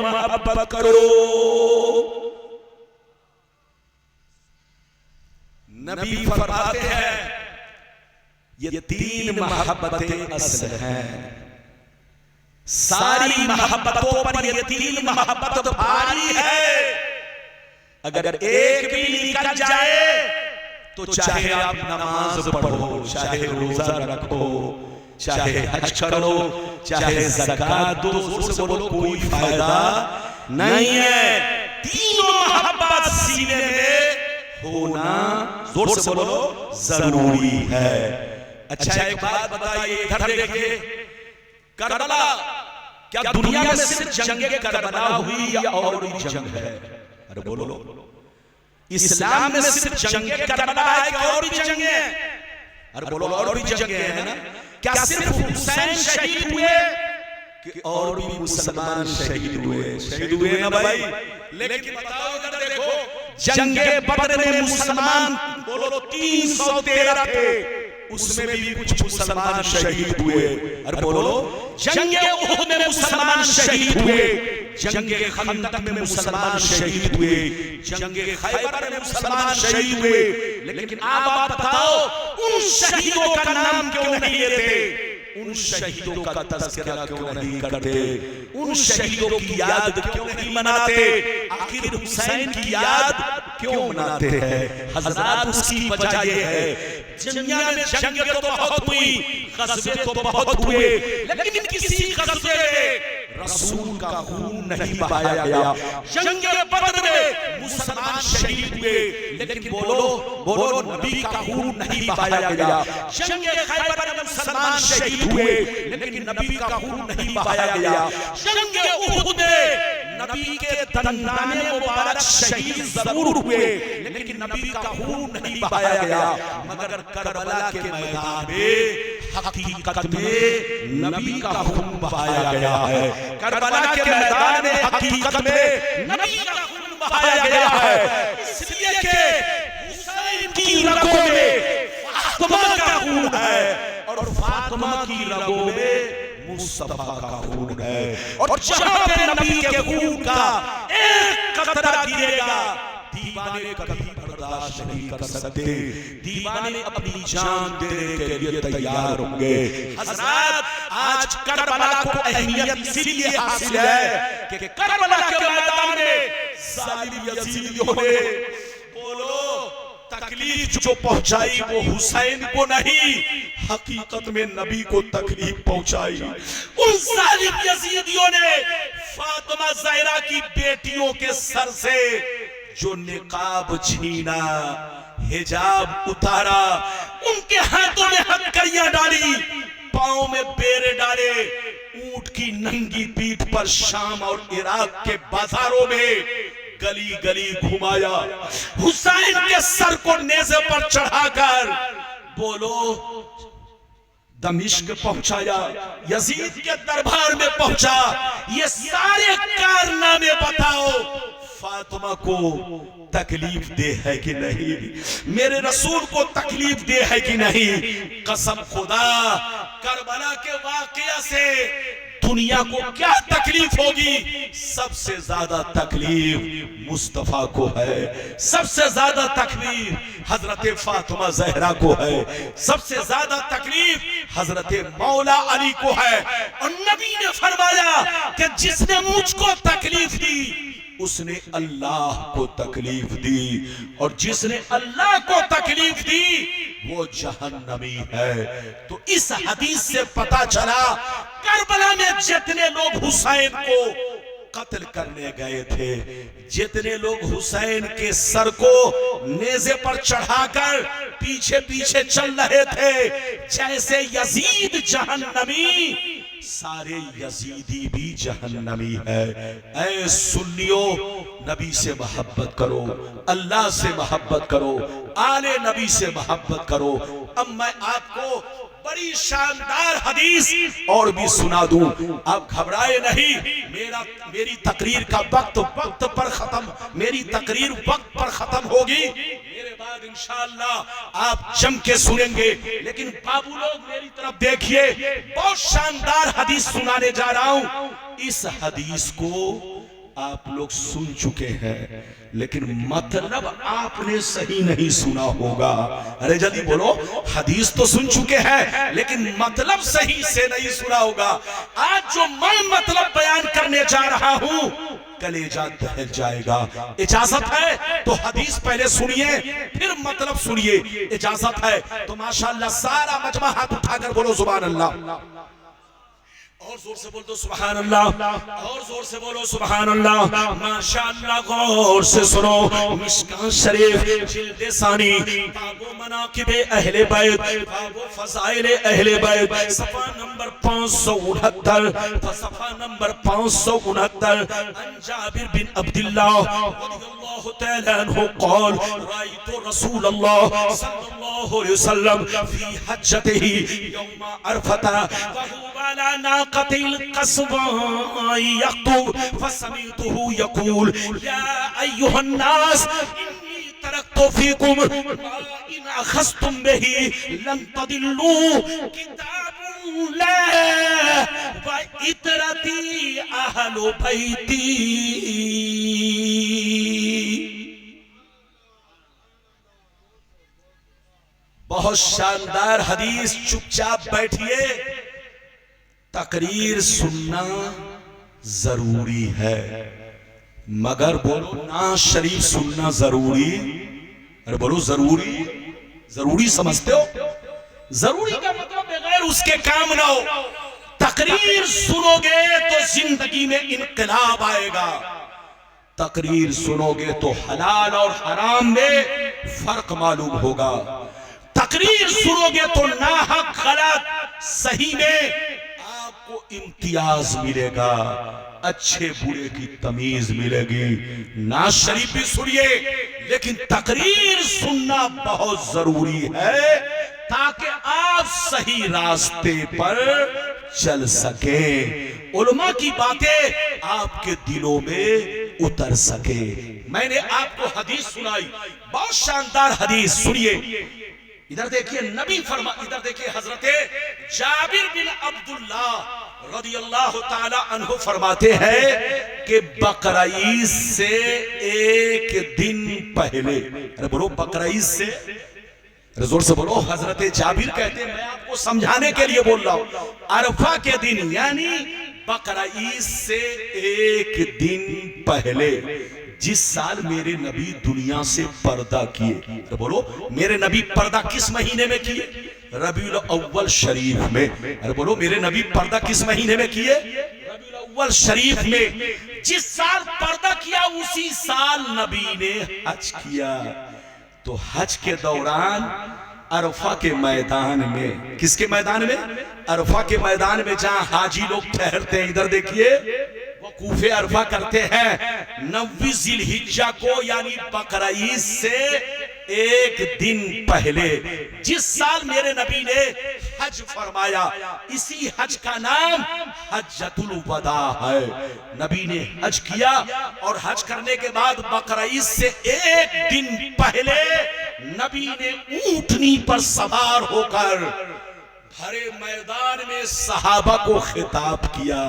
मोहब्बत करो। नबी फरमाते हैं ये तीन मोहब्बतें असल हैं। सारी मोहब्बतों पर ये तीन मोहब्बत भारी है। अगर एक भी निकल जाए तो चाहे आप नमाज पढ़ो, चाहे रोजा रखो, चाहे हज करो, चाहे ज़कात दो, जोर से बोलो कोई फायदा नहीं है। तीनों मोहब्बत सीने में होना, जोर से बोलो, जरूरी है। अच्छा एक बात बताइए, इधर देखिए, करबला क्या दुनिया में सिर्फ जंगे करबला हुई या और भी जंग है? अरे बोलो, इस्लाम में सिर्फ जंगे करबला है कि और भी जंगे हैं? अरे बोलो, और भी जंगे हैं ना? क्या सिर्फ हुसैन शहीद हुए कि और भी मुसलमान शहीद हुए? शहीद हुए ना भाई। लेकिन बताओ इधर देखो, जंगे बदर में मुसलमान बोलो 313 थे, उसमें भी कुछ मुसलमान शहीद हुए। अरे बोलो, जंगे उहुद में मुसलमान शहीद हुए, जंगे खंदक में मुसलमान शहीद हुए, जंगे खैबर में मुसलमान शहीद हुए। लेकिन आप बताओ उन शहीदों का नाम क्यों नहीं लेते? उन शहीदों का तज़किरा क्यों नहीं करते? उन शहीदों की याद क्यों नहीं मनाते? आखिर हुसैन की याद क्यों मनाते हैं? हज़रात उसकी वजह ये है, दुनिया में जंगें तो बहुत हुई, ग़ज़वे तो बहुत हुए, लेकिन किसी ग़ज़वे में रसूल का खून नहीं बहाया गया। जंगे बदर में मुसलमान शहीद हुए, लेकिन बोलो नबी का खून नहीं बहाया गया। जंगे खैबर में मुसलमान शहीद हुए, लेकिन नबी का खून नहीं बहाया गया। जंगे उहुद में नबी के दंदाने मुबारक शहीद जरूर हुए, लेकिन नबी का खून नहीं बहाया गया। मगर करबला के मैदान में हकीकत में नबी का खून बहाया गया है। करबला के मैदान में हकीकत में नबी का खून बहाया गया है। इसलिए कि हुसैन की रगों में फातिमा का खून है और फातिमा की रगों में मुस्तफा का खून है। और जहां पे नबी के खून का एक कतरा गिरेगा, दीवाने कभी बर्दाश्त नहीं कर सकते, दीवाने अपनी जान देने के लिए तैयार होंगे। हज़रात, आज करबला को अहमियत इसीलिए हासिल है कि करबला के मैदान में जालिम यजीदियों ने बोलो तकलीफ जो पहुंचाई वो हुसैन को नहीं, हकीकत में नबी को तकलीफ पहुंचाई। उन जालिम यजीदियों ने फातिमा ज़हरा की बेटियों के सर से जो निकाब छीना, हिजाब उतारा, उनके हाथों में हथकड़ियां डाली, पांव में बेरे डाले, ऊंट की नंगी पीठ पर शाम और इराक के बाजारों में गली गली घुमाया, हुसैन के सर को नेज़े पर चढ़ाकर बोलो दमिश्क पहुंचाया, यजीद के दरबार में पहुंचा। ये सारे कारनामे बताओ फातिमा को तकलीफ दे है कि नहीं, मेरे रसूल को तकलीफ दे है कि नहीं? कसम खुदा, करबला के वाकया से दुनिया को क्या तकलीफ होगी? सबसे ज्यादा तकलीफ मुस्तफा को है, सबसे ज्यादा तकलीफ हजरत फातिमा ज़हरा को है, सबसे ज्यादा तकलीफ हजरत मौला अली को है। और नबी ने फरमाया कि जिसने मुझको तकलीफ दी उसने अल्लाह को तकलीफ दी, और जिसने अल्लाह को तकलीफ दी वो जहन्नमी है। तो इस हदीस से पता चला करबला में जितने लोग हुसैन को कत्ल करने गए थे, जितने लोग हुसैन के सर को नेज़े पर चढ़ाकर पीछे पीछे चल रहे थे, जैसे यजीद जहन्नमी, सारे यजीदी भी जहन्नमी है। ऐ सुन्नियों, नबी से मोहब्बत करो, अल्लाह से मोहब्बत करो, आले नबी से मोहब्बत करो। अब मैं आपको बड़ी शानदार हदीस और भी सुना दूं, आप घबराए नहीं। मेरी तकरीर का वक्त पर खत्म, मेरी तकरीर वक्त पर खत्म होगी, मेरे बाद इंशाअल्लाह आप जम के सुनेंगे। लेकिन बाबू लोग मेरी तरफ देखिए, बहुत शानदार हदीस सुनाने जा रहा हूं। इस हदीस को आप लोग सुन चुके हैं, लेकिन मतलब आपने सही नहीं सुना होगा। अरे जल्दी बोलो, हदीस तो सुन चुके हैं लेकिन मतलब सही से नहीं सुना होगा। आज जो मैं मतलब बयान करने जा रहा हूं, कलेजा दहल जाएगा। इजाजत है तो हदीस पहले सुनिए, फिर मतलब सुनिए। इजाजत है तो माशाअल्लाह सारा मजमा हाथ उठाकर बोलो सुभान अल्लाह, और जोर से बोल दो सुभान अल्लाह, और जोर से बोलो सुभान अल्लाह। माशाअल्लाह, गौर से सुनो। मिशकात शरीफ जिल्द सानी, बाबो मनाकिबे अहले बैत, बाबो फज़ाइले अहले बैत, सफ़ा नंबर 569, सफ़ा नंबर 569। अन जाबिर बिन अब्दुल्लाह रज़ियल्लाहु तआला अन्हु क़ाल रायतु रसूलल्लाह सल्लल्लाहु अलैहि वसल्लम फी हज्जतिही यौम अरफा व हुवा अला नाक़तिल क़स्वा यक़्तुब फसमिअतुहु यक़ूल या अय्युहन नास इन्नी तरक्तु फीकुम मा इन अख़ज़्तुम बिही लन तदिल्लू किताबुल्लाह व इतरती अहलु बैती। बहुत शानदार हदीस। चुपचाप बैठिए, तकरीर सुनना जरूरी है, मगर बोलो ना शरीफ सुनना जरूरी। अरे बोलो जरूरी, जरूरी समझते हो? जरूरी का मतलब बगैर उसके काम ना हो। तकरीर सुनोगे तो जिंदगी में इनकलाब आएगा, तकरीर सुनोगे तो हलाल और हराम में फर्क मालूम होगा, तकरीर सुनोगे तो नाहक गलत सही में आपको इम्तियाज मिलेगा, अच्छे बुरे की तमीज मिलेगी। ना शरीफ भी सुनिए, लेकिन तकरीर सुनना बहुत जरूरी है ताकि आप सही रास्ते पर चल सके, उलमा की बातें आपके दिलों में उतर सके। मैंने आपको हदीस सुनाई, बहुत शानदार हदीस, सुनिए। इधर देखिए नबी फरमा, इधर देखिए हजरते जाबिर बिन अब्दुल्लाह रदियल्लाहु ताला अन्हु फरमाते हैं कि बकरीद से एक दिन पहले, अरे बोलो बकरीद से, जोर से बोलो। हजरते जाबिर कहते हैं, मैं आपको समझाने के लिए बोल रहा हूं, अरफा के दिन यानी बकरीद से एक दिन पहले जिस साल मेरे नबी दुनिया से पर्दा किए, तो बोलो मेरे नबी पर्दा किस महीने में किए? रबीउल अव्वल शरीफ में। अरे बोलो मेरे नबी पर्दा किस महीने में किए? रबीउल अव्वल शरीफ में। जिस साल पर्दा किया उसी साल नबी ने हज किया। तो हज के दौरान अरफा के मैदान में, किसके मैदान में? अरफा के मैदान में, जहां हाजी लोग ठहरते हैं। इधर देखिए, वकूफे अरफा करते हैं 9 जिलहिज्जा को, यानी बकरीद से एक दिन पहले। जिस साल मेरे नबी ने हज फरमाया, इसी हज का नाम हज्जतुल वदा है। नबी ने हज किया और हज करने के बाद बकरीद से एक दिन पहले नबी ने ऊंटनी पर सवार होकर भरे मैदान में सहाबा को खिताब किया,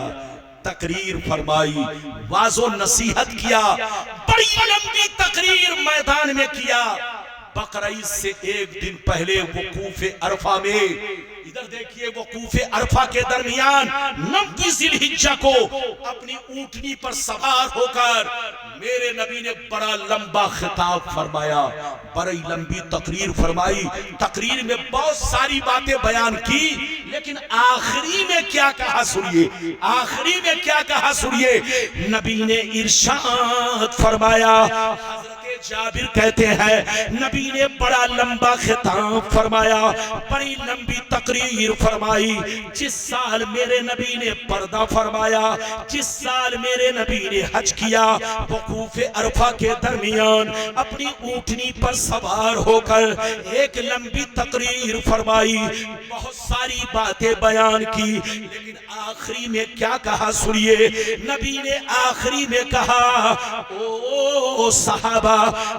तकरीर फरमाई, वाजो नसीहत किया, बड़ी लंबी तकरीर मैदान में किया। बकरा ईद से एक दिन पहले वकूफ अरफा में, इधर देखिए वकूफ अरफा के दरमियान 9 जिलहिज्जा को अपनी ऊंटनी पर सवार होकर मेरे नबी ने बड़ा लंबा खिताब फरमाया, बड़ी लंबी तकरीर फरमाई। तकरीर में बहुत सारी बातें बयान की, लेकिन आखिरी में क्या कहा सुनिए, आखिरी में क्या कहा सुनिए। नबी ने इरशाद फरमाया, जाबिर कहते हैं नबी ने बड़ा लंबा खिताब फरमाया, बड़ी लंबी तकरीर फरमाई। जिस साल मेरे नबी ने पर्दा फरमाया, जिस साल मेरे नबी ने हज किया, वकूफ अरफा के दरमियान अपनी ऊंटनी पर सवार होकर एक लंबी तकरीर फरमाई, बहुत सारी बातें बयान की, लेकिन आखिरी में क्या कहा सुनिए। नबी ने आखिरी में कहा, ओ सहाबा,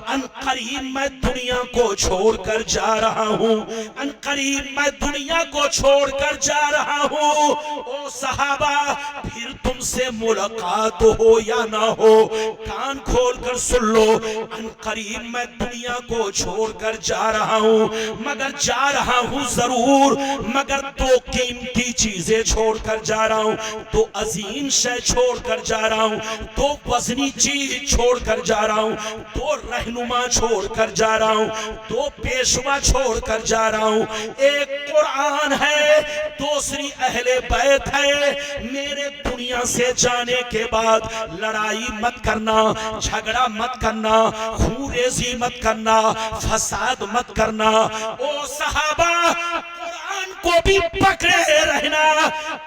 अनकरीब मैं दुनिया को छोड़कर जा रहा हूँ, अनकरीब मैं दुनिया को छोड़कर जा रहा हूँ। ओ सहाबा, फिर तुमसे मुलाकात हो या ना हो, कान खोलकर सुन लो। अनकरीब मैं दुनिया को छोड़कर जा रहा हूँ, मगर जा रहा हूँ जरूर, मगर 2 कीमती चीजें छोड़कर जा रहा हूँ, 2 अजीम शय छोड़कर जा रहा हूँ, 2 वजनी चीज छोड़कर जा रहा हूँ, 2 रहनुमा छोड़कर जा रहा हूँ, 2 पेशवा छोड़कर जा रहा हूँ। एक कुरान है, दूसरी अहले बैत है। मेरे दुनिया से जाने के बाद लड़ाई मत करना, झगड़ा मत करना, खूरेजी मत करना, फसाद मत करना। ओ सहाबा, कुरान को भी पकड़े रहना,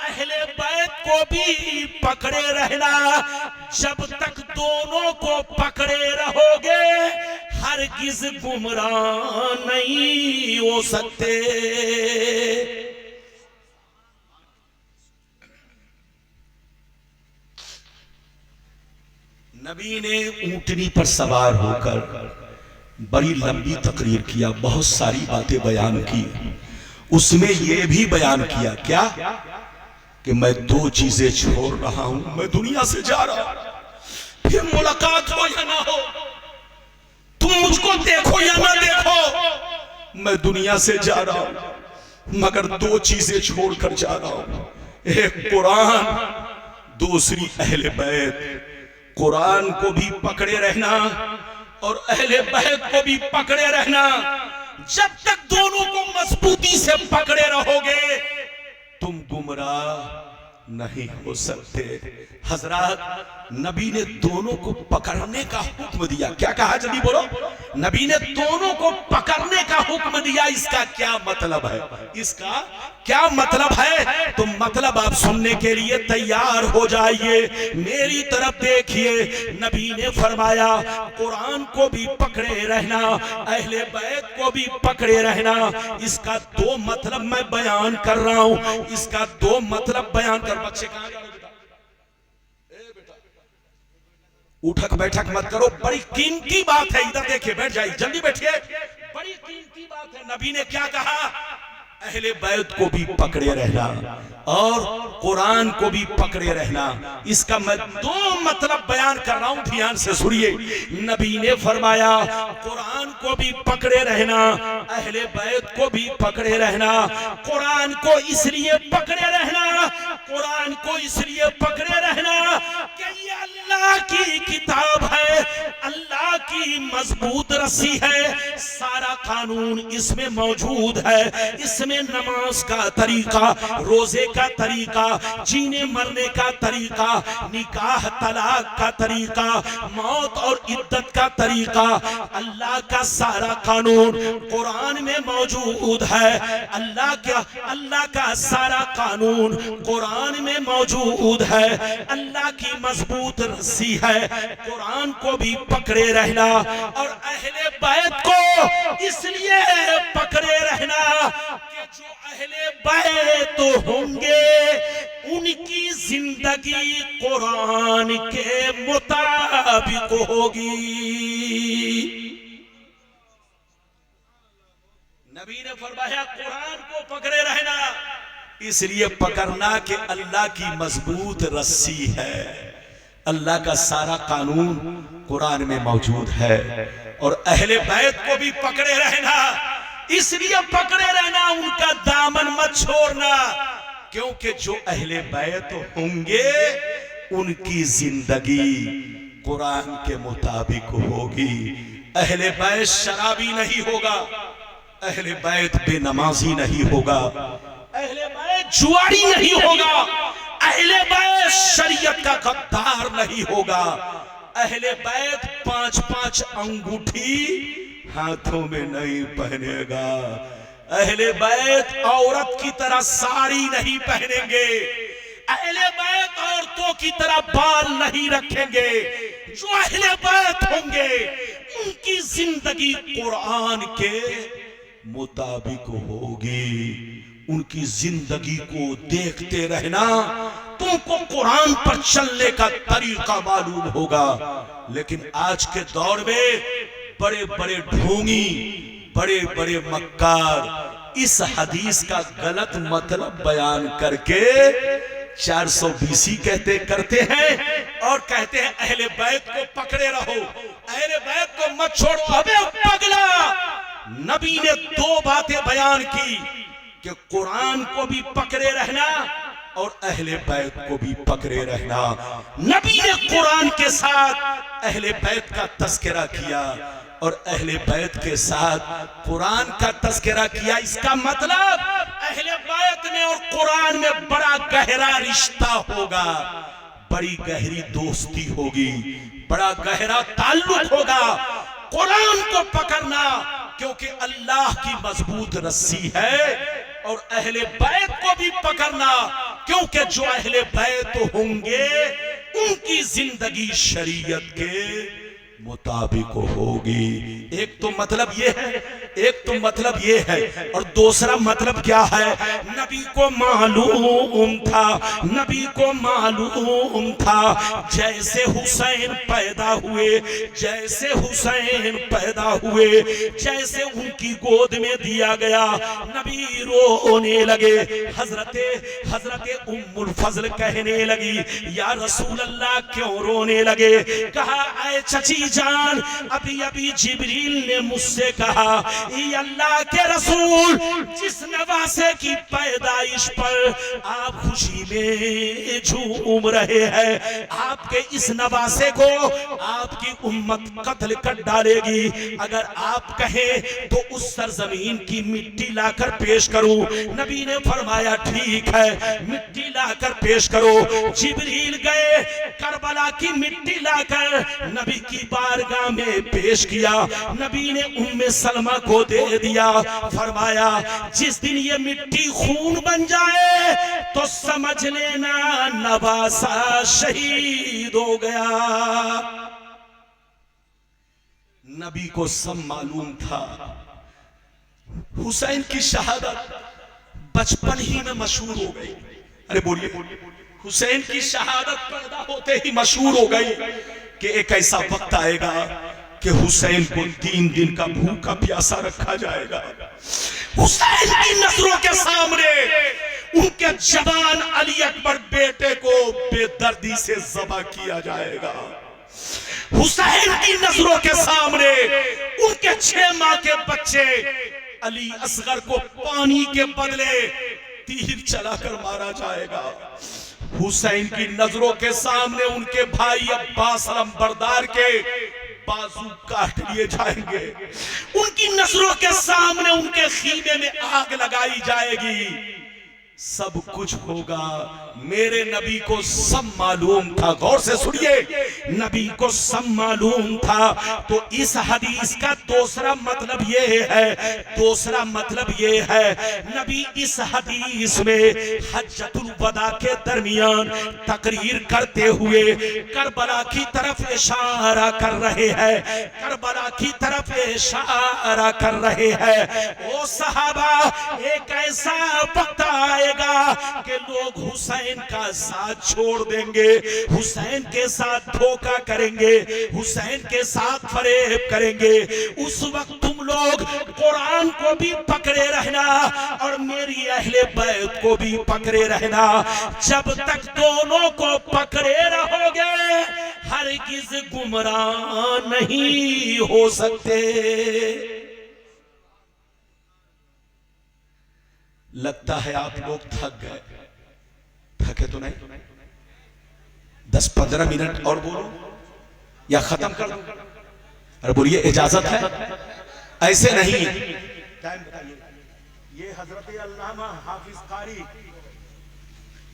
अहले बैत को भी पकड़े रहना। जब तक दोनों को पकड़े रहोगे हरगिज गुमराह नहीं हो सकते। नबी ने ऊंटनी पर सवार होकर बड़ी लंबी तकरीर किया, बहुत सारी बातें बयान की। उसमें यह भी बयान किया क्या कि मैं 2 चीजें छोड़ रहा हूं, मैं दुनिया से जा रहा हूं, फिर मुलाकात हो या ना हो, तुम मुझको देखो या ना देखो, मैं दुनिया से जा रहा हूं, मगर 2 चीजें छोड़कर जा रहा हूं, एक कुरान, दूसरी अहले बैत। कुरान को भी पकड़े रहना और अहले बैत को भी पकड़े रहना। जब तक दोनों को मजबूती से पकड़े रहोगे तुम गुमराह नहीं हो सकते। हजरत, नबी ने दोनों को पकड़ने का हुक्म दिया। क्या कहा, जल्दी बोलो। नबी ने दोनों को पकड़ने का हुक्म दिया। इसका क्या मतलब है, इसका क्या मतलब है? तो मतलब आप सुनने के लिए तैयार हो जाइए, मेरी तरफ देखिए। नबी ने फरमाया कुरान को भी पकड़े रहना, अहले बैत को भी पकड़े रहना। इसका 2 मतलब मैं बयान कर रहा हूं, इसका 2 मतलब बयान कर। बच्चे कहां जा रहे हो बेटा? उठक बैठक मत करो, बड़ी कीमती बात है। इधर देखिए, बैठ जाइए, जल्दी बैठिए, बड़ी कीमती बात है। नबी ने क्या कहा? अहले बैत को भी पकड़े रहना और कुरान को भी पकड़े रहना। इसका मैं 2 मतलब बयान कर रहा हूं, ध्यान से सुनिए। नबी ने फरमाया कुरान को भी पकड़े रहना, अहले बैत को भी पकड़े रहना। कुरान को इसलिए पकड़े रहना, कुरान को इसलिए पकड़े रहना कि ये अल्लाह की किताब है, अल्लाह की मजबूत रस्सी है। सारा कानून इसमें मौजूद है। इसमें नमाज का तरीका, रोजे का तरीका, जीने मरने का तरीका, निकाह तलाक का तरीका, मौत और इद्दत का तरीका, अल्लाह का सारा कानून कुरान में मौजूद है। अल्लाह का सारा कानून कुरान में मौजूद है। अल्लाह की मजबूत रस्सी है। कुरान को भी पकड़े रहना और अहले बैत को इसलिए पकड़े रहना कि जो अहले बैत होंगे उनकी जिंदगी कुरान के मुताबिक होगी। नबी ने फरमाया कुरान को पकड़े रहना, इसलिए पकड़ना कि अल्लाह की मजबूत रस्सी है। अल्लाह का सारा कानून कुरान में मौजूद है। और अहले बैत को भी पकड़े रहना, इसलिए पकड़े रहना, उनका दामन मत छोड़ना, क्योंकि जो अहले बैत होंगे उनकी जिंदगी कुरान के मुताबिक होगी। अहले बैत शराबी नहीं होगा, अहले बैत बेनमाजी नहीं होगा, अहले बैत जुआरी नहीं होगा, अहले बैत शरीयत का गद्दार नहीं होगा, अहले बैत 5-5 अंगूठी हाथों में नहीं पहनेगा, अहले बैत औरत की तरह साड़ी नहीं पहनेंगे, अहले बैत औरतों की तरह बाल नहीं रखेंगे। जो अहले बैत होंगे उनकी जिंदगी कुरान के मुताबिक होगी। उनकी जिंदगी को देखते रहना, तुमको कुरान पर चलने का तरीका मालूम होगा। लेकिन आज के दौर में बड़े बड़े ढोंगी, बड़े बड़े मक्कार इस हदीस का गलत मतलब बयान करके 420 कहते करते हैं और कहते हैं अहले बैत को पकड़े रहो, अहले बैत को मत छोड़ो। अबे पगला, नबी ने 2 बातें बयान की कि कुरान को भी पकड़े रहना और अहले बैत को भी पकड़े रहना। नबी ने कुरान के साथ अहले बैत का तज़किरा किया और अहले बैत के साथ कुरान का तज़किरा किया। इसका मतलब अहले बैत में और कुरान में बड़ा गहरा रिश्ता होगा, बड़ी गहरी दोस्ती होगी, बड़ा गहरा ताल्लुक होगा। कुरान को पकड़ना क्योंकि अल्लाह की मजबूत रस्सी है, और अहले बैत को भी पकड़ना क्योंकि जो अहले बैत होंगे उनकी जिंदगी शरीयत के मुताबिक होगी। एक तो मतलब ये है, एक तो मतलब ये है, और दूसरा मतलब क्या है? नबी को मालूम था, नबी को मालूम था जैसे हुसैन पैदा हुए, जैसे हुसैन पैदा हुए, जैसे उनकी गोद में दिया गया, नबी रोने लगे। हजरते उम्मुल फजल कहने लगी, या रसूल अल्लाह क्यों रोने लगे? कहा, ऐ चची जान, अभी अभी जिब्रील ने मुझसे कहा, ये अल्लाह के रसूल, जिस नवासे की पैदाइश पर आप खुशी में झूम रहे हैं, आपके इस नवासे को आपकी उम्मत कत्ल कर डालेगी। अगर आप कहें तो उस सरजमीन की मिट्टी लाकर पेश करूं। नबी ने फरमाया, ठीक है, मिट्टी लाकर पेश करो। जिब्रील गए, करबला की मिट्टी लाकर नबी की बारगाह में पेश किया। नबी ने उम्मे सलमा को दे दिया। फरमाया, जिस दिन ये मिट्टी खून बन जाए तो समझ लेना नवासा शहीद हो गया। नबी को सब मालूम था। हुसैन की शहादत बचपन ही में मशहूर हो गई। अरे बोलिए, हुसैन की शहादत पैदा होते ही मशहूर हो गई कि एक ऐसा वक्त आएगा कि हुसैन को 3 दिन का भूखा प्यासा रखा जाएगा। हुसैन की नजरों के सामने उनके जवान अली अकबर बेटे को बेदर्दी से ज़बह किया जाएगा। हुसैन की नजरों के सामने उनके 6 माह के बच्चे अली असगर को पानी के बदले तीर चलाकर मारा जाएगा। हुसैन की नजरों के सामने उनके भाई अब्बास अलमबरदार के बाजू काट लिए जाएंगे। उनकी नजरों के सामने उनके खीमे में आग लगाई जाएगी। सब कुछ होगा। मेरे नबी को सब मालूम था। गौर से सुनिए, नबी को सब मालूम था। तो इस हदीस का दूसरा मतलब ये है, दूसरा मतलब ये है, नबी इस हदीस में हज्जतुल वदा के दरमियान तकरीर करते हुए करबला की तरफ इशारा कर रहे हैं, करबला की तरफ इशारा कर रहे हैं। ओ सहाबा, एक ऐसा वक्त आए आएगा कि लोग हुसैन का साथ छोड़ देंगे, हुसैन के साथ धोखा करेंगे, हुसैन के साथ फरेब करेंगे। उस वक्त तुम लोग कुरान को भी पकड़े रहना और मेरी अहले बैत को भी पकड़े रहना। जब तक दोनों को पकड़े रहोगे हरगिज गुमराह नहीं हो सकते। लगता है आप लोग थक गए, थके तो नहीं? 10-15 मिनट और बोलो या खत्म कर दूं? अरे बोलिए, इजाजत है? ऐसे नहीं है। टाइम बताइए। ये हजरत अल्लामा हाफिज कारी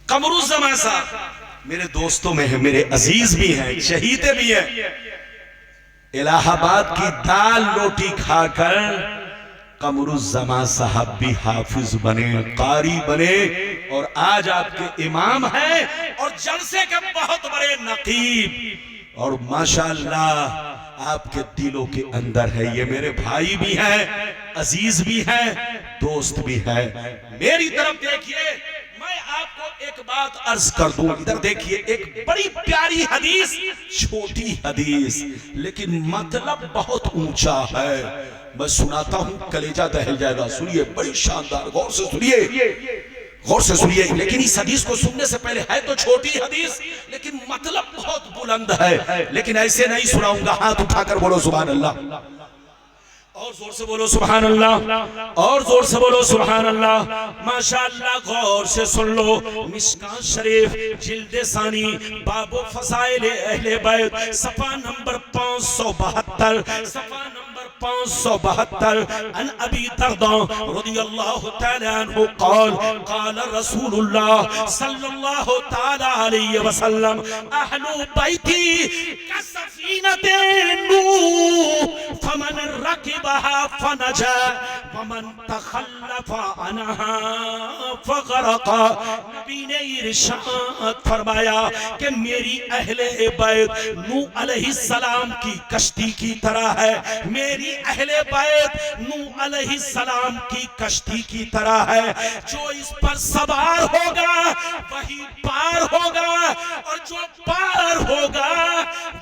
कमरुज़्ज़मान साहब मेरे दोस्तों में है, मेरे अजीज भी हैं, शहीदे भी हैं। इलाहाबाद की दाल रोटी खाकर कमरुज़्ज़मान साहब भी हाफिज बने, कारी बने और आज आपके इमाम हैं और जलसे के बहुत बड़े नकीब। और माशाअल्लाह आपके दिलों के अंदर है। ये मेरे भाई भी हैं, अजीज भी हैं, दोस्त भी हैं। मेरी तरफ देखिए, मैं आपको एक बात अर्ज कर दूं। इधर देखिए, एक बड़ी प्यारी हदीस, छोटी हदीस लेकिन मतलब बहुत ऊंचा है। मैं सुनाता हूं, कलेजा दहल जाएगा। सुनिए, बड़ी शानदार, गौर से सुनिए, गौर से सुनिए। लेकिन इस हदीस को सुनने से पहले, है तो छोटी हदीस लेकिन मतलब बहुत बुलंद है। लेकिन ऐसे नहीं सुनाऊंगा, हाथ उठाकर बोलो सुभान अल्लाह, और जोर से बोलो सुभान अल्लाह, और जोर से बोलो सुभान अल्लाह। माशाअल्लाह, गौर से सुन लो। मिशकात शरीफ जिल्द सानी बाबो फसाइल अहले बैत, सफा नंबर 572, सफा नंबर 572। अन अबी दर्दा रज़ियल्लाहु तआला अन्हु क़ाल क़ाल रसूलुल्लाह सल्लल्लाहु तआला अलैहि वसल्लम अहलु बैती कसफीनतिन नूह फमन रकिबहा फनजा वमन तखल्लफा अनहा फगरका। नबी ने इरशाद फरमाया कि मेरी अहले बैत नूह अलैहिस्सलाम की कश्ती की तरह है। मेरी अहले बैत नूह अलैहिस्सलाम की कश्ती की तरह है। जो इस पर सवार होगा वही पार होगा, और जो पार होगा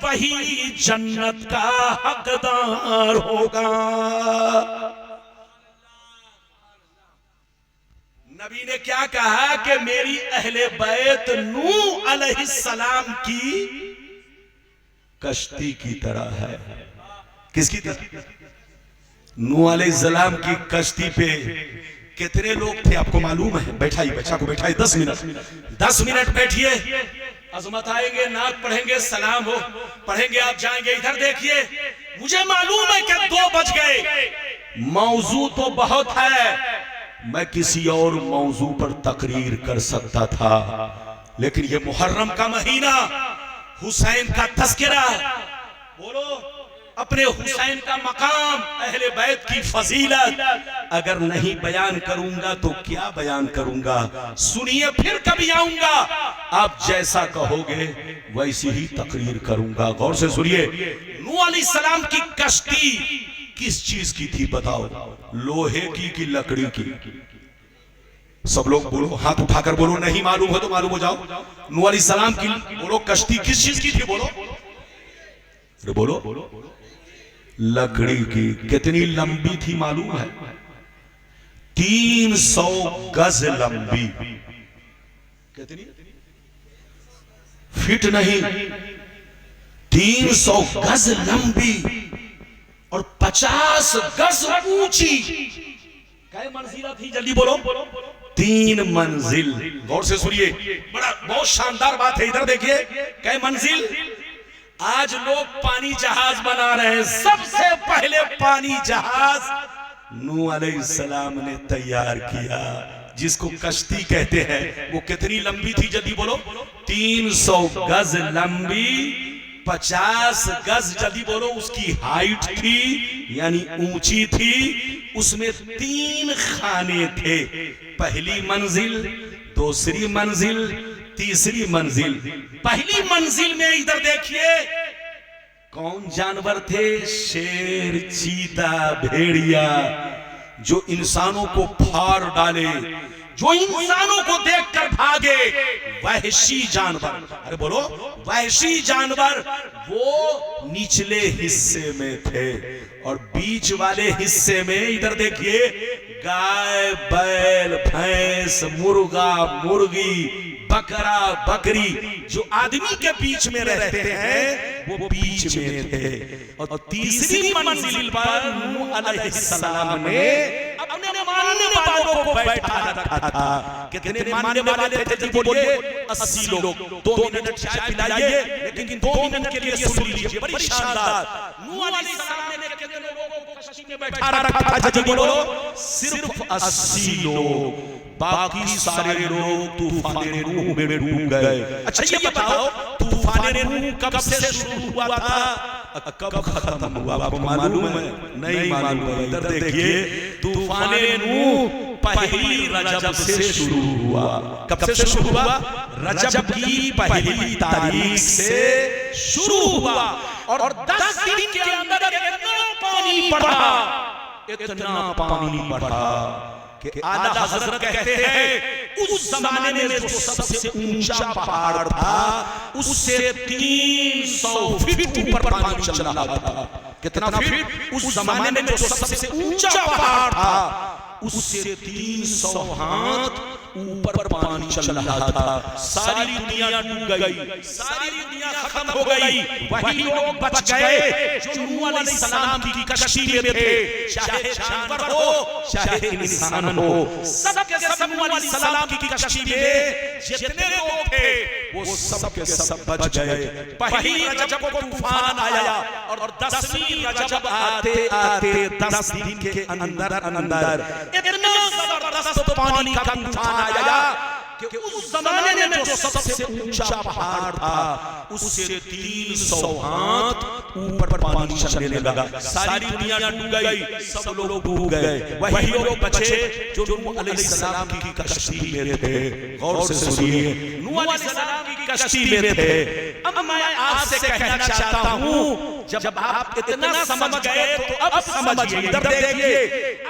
वही जन्नत का हकदार होगा। नबी ने क्या कहा कि मेरी अहले बैत नूह अलैहिस्सलाम की कश्ती की तरह है। किसकी तरह? नूह अलैहिस्सलाम की कश्ती पे कितने लोग थे आपको मालूम है? बैठाइए, बच्चा को बैठाइए, 10 मिनट 10 मिनट बैठिए। अजमत आएंगे, नात पढ़ेंगे, सलाम हो पढ़ेंगे, आप जाएंगे। इधर देखिए, मुझे मालूम है कि 2 बज गए। मौजू तो बहुत है, मैं किसी और मौजू पर तकरीर कर सकता था, लेकिन ये मुहर्रम का महीना, हुसैन का तज़किरा, बोलो अपने हुसैन का मकाम, अहले बैत की फजीलत अगर नहीं बयान करूंगा तो क्या बयान करूंगा? सुनिए, फिर कभी आऊंगा, आप जैसा कहोगे वैसी ही तकरीर करूंगा। गौर से सुनिए। नूह अलैहिस्सलाम की कश्ती किस चीज की थी बताओ? लोहे की कि लकड़ी की? सब लोग बोलो, हाथ उठाकर बोलो। नहीं मालूम हो तो मालूम हो जाओ। नूह अलैहिस्सलाम की बोलो कश्ती किस चीज की थी? बोलो, अरे बोलो। लकड़ी की। कितनी लंबी थी मालूम है? 300 गज लंबी। कितनी? फीट नहीं, 300 गज लंबी और 50 गज ऊंची। कै मंजिला थी? जल्दी बोलो। 3 मंजिल। गौर से सुनिए, बड़ा बहुत शानदार बात है। इधर देखिए, कै मंजिल? आज लोग पानी जहाज बना रहे हैं, सबसे पहले पानी जहाज नूह अलैहिस्सलाम ने तैयार किया, जिसको कश्ती कहते हैं। वो कितनी लंबी थी? जल्दी बोलो। 300 गज लंबी, 50 गज, जल्दी बोलो, उसकी हाइट थी, यानी ऊंची थी। उसमें 3 खाने थे, पहली मंजिल, दूसरी मंजिल, तीसरी मंजिल। पहली मंजिल में इधर देखिए कौन जानवर थे? शेर, चीता, भेड़िया, जो इंसानों को फाड़ डाले, जो इंसानों को देखकर भागे, वहशी जानवर, अरे बोलो वहशी जानवर, वो निचले हिस्से में थे और बीच वाले हिस्से में इधर देखिए गाय, बैल, भैंस, मुर्गा, मुर्गी, बकरा, बकरी, जो आदमी के बीच में रहते हैं वो बीच में थे। और तीसरी मंजिल पर नूह अलैहिस्सलाम ने अपने मानने वालों को बैठा रखा था। कितने मानने वाले थे जी बोलिए? 80 लोग। 2 मिनट चाय पिलाइए, लेकिन 2 मिनट के लिए सुन लीजिए, बड़ी शानदार। नूह अलैहिस्सलाम ने कितने लोगों को कश्ती में बैठा रखा था जी बोलो? सिर्फ 80 लोग, बाकी सारे लोग तूफान नूह में डूब गए। अच्छा ये बताओ तूफान नूह कब से शुरू हुआ था, कब खत्म हुआ, आपको मालूम है? नहीं मालूम है। इधर देखिए तूफान नूह पहली रजब से शुरू हुआ। कब से शुरू हुआ? रजब की पहली तारीख से शुरू हुआ और 10 दिन के अंदर इतना पानी बढ़ा, इतना पानी बढ़ा कि आला हजरत कहते हैं उस जमाने में जो सबसे ऊंचा पहाड़ था उससे 300 फीट ऊपर पानी चल रहा था। कितना फीट? उस जमाने में जो सबसे ऊंचा पहाड़ था उससे 300 हाथ ऊपर पानी चल रहा था। सारी दुनिया डूब गई, सारी दुनिया खत्म हो गई। वही लोग बच गए जो नूह अलैहिस्सलाम की कश्ती में थे, चाहे जानवर हो चाहे इंसान हो, सब के सब नूह अलैहिस्सलाम की कश्ती में जितने लोग थे वो सब के सब बच गए। पहली रजब को तूफान आया और 10वीं रजब आते आते 10 दिन के अंदर अंदर इतना जबरदस्त पानी का तूफान आया कि उस जमाने में जो सबसे ऊंचा पहाड़ था उससे 300 हाथ ऊपर पानी चलने लगा। सारी दुनिया डूब गई, सब लोग डूब गए। वही लोग बचे जो नूह अलैहिस्सलाम की कश्ती में थे। गौर से सुनिए, नूह अलैहिस्सलाम की कश्ती में थे। अब मैं आपसे कहना चाहता हूँ, जब आप इतना समझ गए तो अब समझिए, इधर देखिए,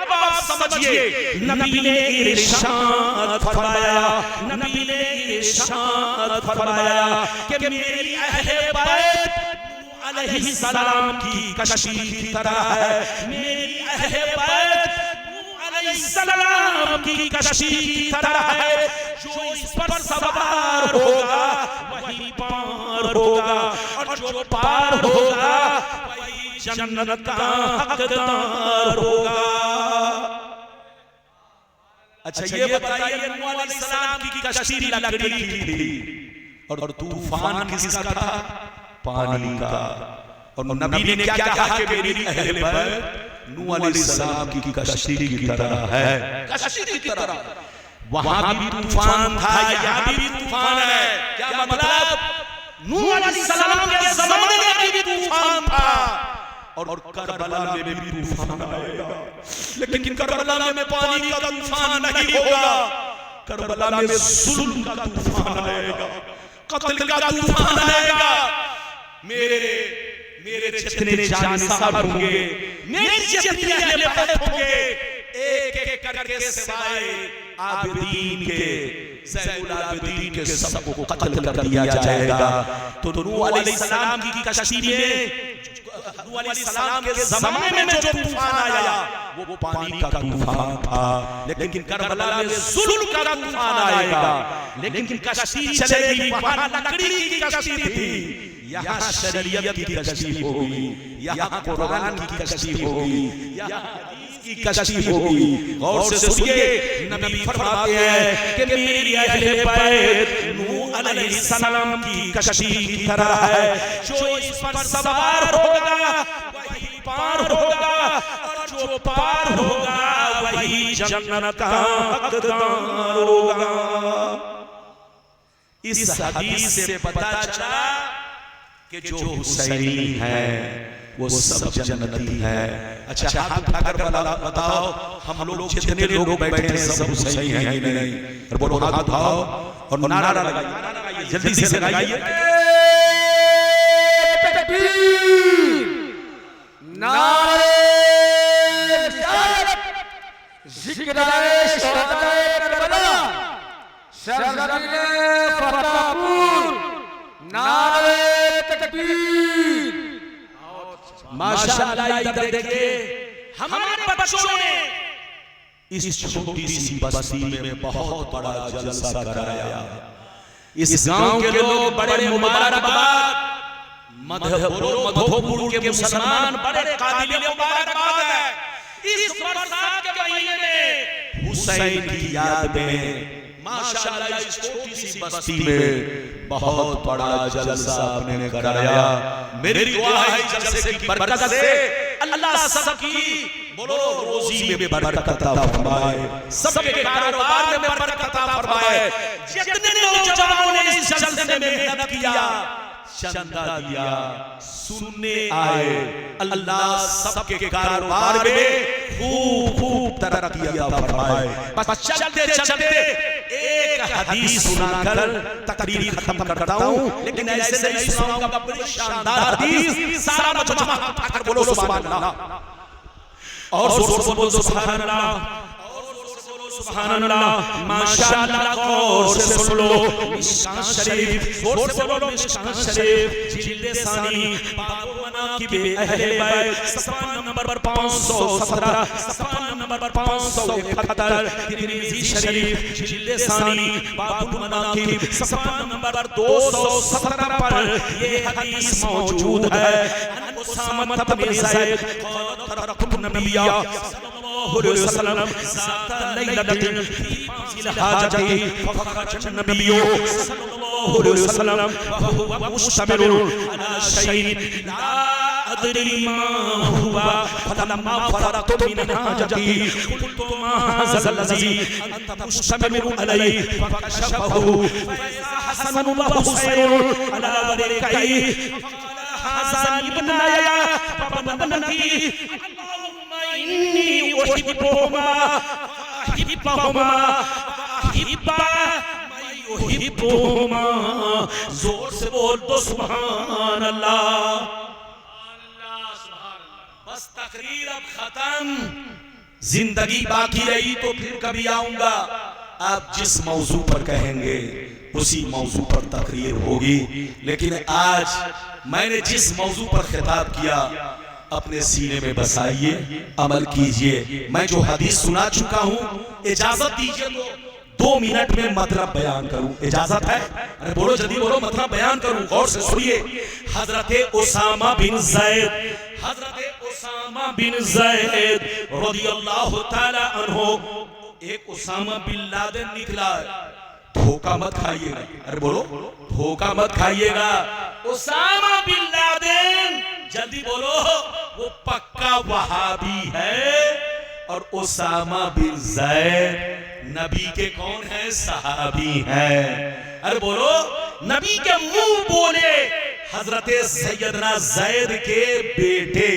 अब आप समझिए। नबी ने इरशाद फरमाया, नबी ने इरशाद फरमाया कि मेरी अहले बैत नूह अलैहिस्सलाम की कश्ती की तरह है, मेरी अहले बैत नूह अलैहिस्सलाम की कश्ती की तरह है। जो इस पर सवार होगा वही पार होगा और जो पार होगा वही जन्नत का हकदार होगा। अच्छा ये बताइए, नूह अलैहिस्सलाम की कश्ती लकड़ी की थी और तूफान किसका था? पानी का। और नबी ने क्या कहा कि मेरी अहले बैत नूह अलैहिस्सलाम की कश्ती की तरह है, कश्ती की तरह। वहां भी तूफान था, यहाँ भी तूफान है। क्या मतलब? नूह अलैहिस्सलाम के जमाने में भी तूफान था और करबला में भी तूफान आएगा, लेकिन करबला में पानी का तूफान नहीं होगा। करबला में जुल्म का तूफान आएगा, कत्ल का तूफान आएगा। मेरे जितने जानसार होंगे, मेरे जितने अहले बैत होंगे, एक एक करके सिवाय आबिदीन के, ज़ैनुल आबिदीन के सबको कत्ल कर दिया जाएगा। तो नूह अलैहिस्सलाम की कश्ती में, नूह अलैहिस्सलाम के ज़माने में जो तूफान आया वो पानी का तूफान था, लेकिन करबला में जुल्म का तूफान आएगा। लेकिन कश्ती चलेगी, वहां लकड़ी की कश्ती थी, यहाँ शरीयत की कश्ती होगी, यहाँ कुरान की कश्ती होगी, यहाँ हदीस की कश्ती होगी। और से सुनिए, नबी फरमाते हैं कि मेरी अहले बैत नूह अलैहिस्सलाम की कश्ती की तरह है। जो इस पर सवार होगा वही पार होगा और जो पार होगा वही जन्नत का हकदार होगा। इस हदीस से पता चला कि जो हुसैनी है वो सब जन्नती है। अच्छा हाथ उठाकर बताओ, हम लोग जितने लोग बैठे हैं सब हुसैनी हैं कि नहीं? और बोलो हाथ उठाओ और नारा लगाइए, जल्दी से लगाइए। नारे रिसालत, ज़िक्र-ए-शुहदा-ए करबला। फतेहपुर, नारे तकबीर। माशाअल्लाह, इधर देखिए, हमारे बच्चों ने इस छोटी सी बस्ती में बहुत बड़ा जलसा कराया। इस गांव के लोग बड़े मुबारकबाद, मधोपुर के मुसलमान बड़े काबिल मुबारकबाद है। इस बरसात के महीने में हुसैन की याद में माशाअल्लाह इस छोटी सी बस्ती में बहुत बड़ा जलसा आपने कराया। मेरी दुआ है जलसे की बरकत से अल्लाह सबकी बोलो रोजी में बरकत अता फरमाए, सबके कारोबार में बरकत अता फरमाए। जितने नौजवानों ने इस जलसे में मेहनत किया, चंदा दिया, सुनने आए, अल्लाह सबके कारोबार में खूब तरक्की अता फरमाए। बस चलते चलते एक हदीस सुनाकर तकरीर खत्म करता हूं, लेकिन ऐसे नहीं सुनाऊंगा, बड़ी शानदार हदीस। सारा मजमा आकर बोलो सुभान अल्लाह, और जोर से बोलो सुभान अल्लाह, सुभान अल्लाह। माशाअल्लाह, गौर से सुन लो। मिशकात शरीफ, जोर से बोलो मिशकात शरीफ, जिल्द सानी, बाब मनाकिब अहले बैत, सफ़ा नंबर 517, सफ़ा नंबर 571, तिरमिज़ी शरीफ, जिल्द सानी, बाब मनाकिब, सफ़ा नंबर 217 पर ये हदीस मौजूद है। उसामा बिन ज़ैद तरकतु नबिया सल्लल्लाहु अलैहि वसल्लम ज़ात लैलतिन फी मंज़िल हाजती फखरज नबिय्यु सल्लल्लाहु अलैहि वसल्लम व हुवा मुश्तमिलुन अला शैइन ला अदरी मा हुवा फलम्मा फरगतु मिन हाजती क़ुल्तु मा हाज़ा लज़ी अंत मुश्तमिलुन अलैहि फकशफहु फ़इज़ा हसनुन व हुसैनुन अला वरिकैहि हसन इब्नया फबनकी अल्लाहुम्मा इन्नी उहिब्बुहुमा हिब्बहुमा हिब्बा मैं उहिब्बुहुमा। जोर से बोल दो सुभान अल्लाह। बस तकरीर अब खत्म, जिंदगी बाकी रही तो फिर कभी आऊंगा। आप जिस मौजू पर कहेंगे उसी मौजू पर तकरीर होगी, लेकिन आज मैंने जिस मौजू पर खिताब किया अपने सीने में बसाइए, अमल कीजिए। मैं जो हदीस सुना चुका हूं, इजाजत दीजिए तो 2 मिनट में मतलब बयान करूं, इजाजत है? अरे बोलो जल्दी बोलो, मतलब बयान करूं। गौर से सुनिए। हजरत उसामा बिन ज़ैद, हजरत उसामा बिन ज़ैद रज़ियल्लाहु ताला अन्हु, एक उसामा बिन लादेन निकला। धोखा मत खाइएगा, अरे बोलो धोखा मत खाइएगा। उसामा बिन लादेन, जल्दी बोलो, वो पक्का वहाबी है। और उसामा बिन ज़ैद नबी के कौन है? सहाबी हैं। अरे बोलो, नबी के मुंह बोले हजरत सैयदना ज़ैद के बेटे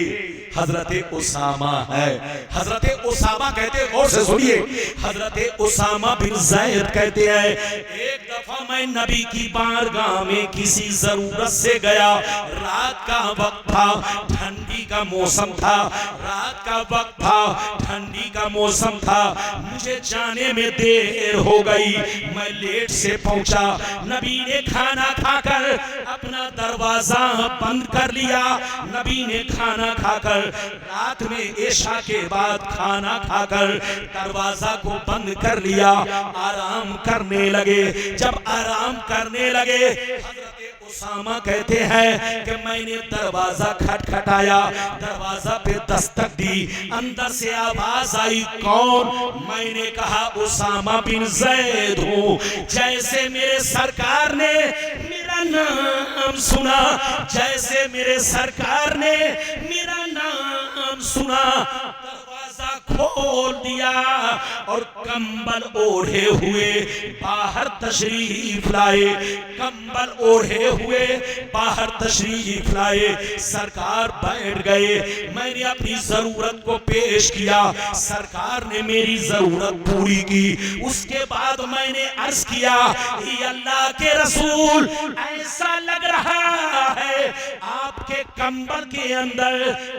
हजरत उसामा है। हजरत उसामा कहते हैं, गौर से सुनिए, हजरत उसामा बिन ज़ैद कहते हैं, एक दफा मैं नबी की बारगाह में किसी जरूरत से गया। रात का वक्त था, ठंडी का मौसम था, रात का वक्त था, ठंडी का मौसम था। मुझे जाने में देर हो गई, मैं लेट से पहुंचा। नबी ने खाना खाकर अपना दरवाजा बंद कर लिया। नबी ने खाना खाकर रात में इशा के बाद खाना खाकर दरवाजा को बंद कर लिया, आराम करने लगे। जब आराम करने लगे, हजरत उसामा कहते हैं कि मैंने दरवाजा खटखटाया, दरवाजा पे दस्तक दी, अंदर से आवाज आई, कौन? मैंने कहा उसामा बिन ज़ैद हूं। जैसे मेरे सरकार ने मेरा नाम सुना, जैसे मेरे सरकार ने मेरा नाम सुना, दरवाजा खोल दिया और कंबल ओढ़े हुए बाहर तशरीफ लाए, कंबल ओढ़े हुए बाहर तशरीफ लाए। सरकार बैठ गए, मैंने अपनी जरूरत को पेश किया, सरकार ने मेरी जरूरत पूरी की। उसके बाद मैंने अर्ज किया, अल्लाह के रसूल, ऐसा लग रहा है आप आपके कंबल के अंदर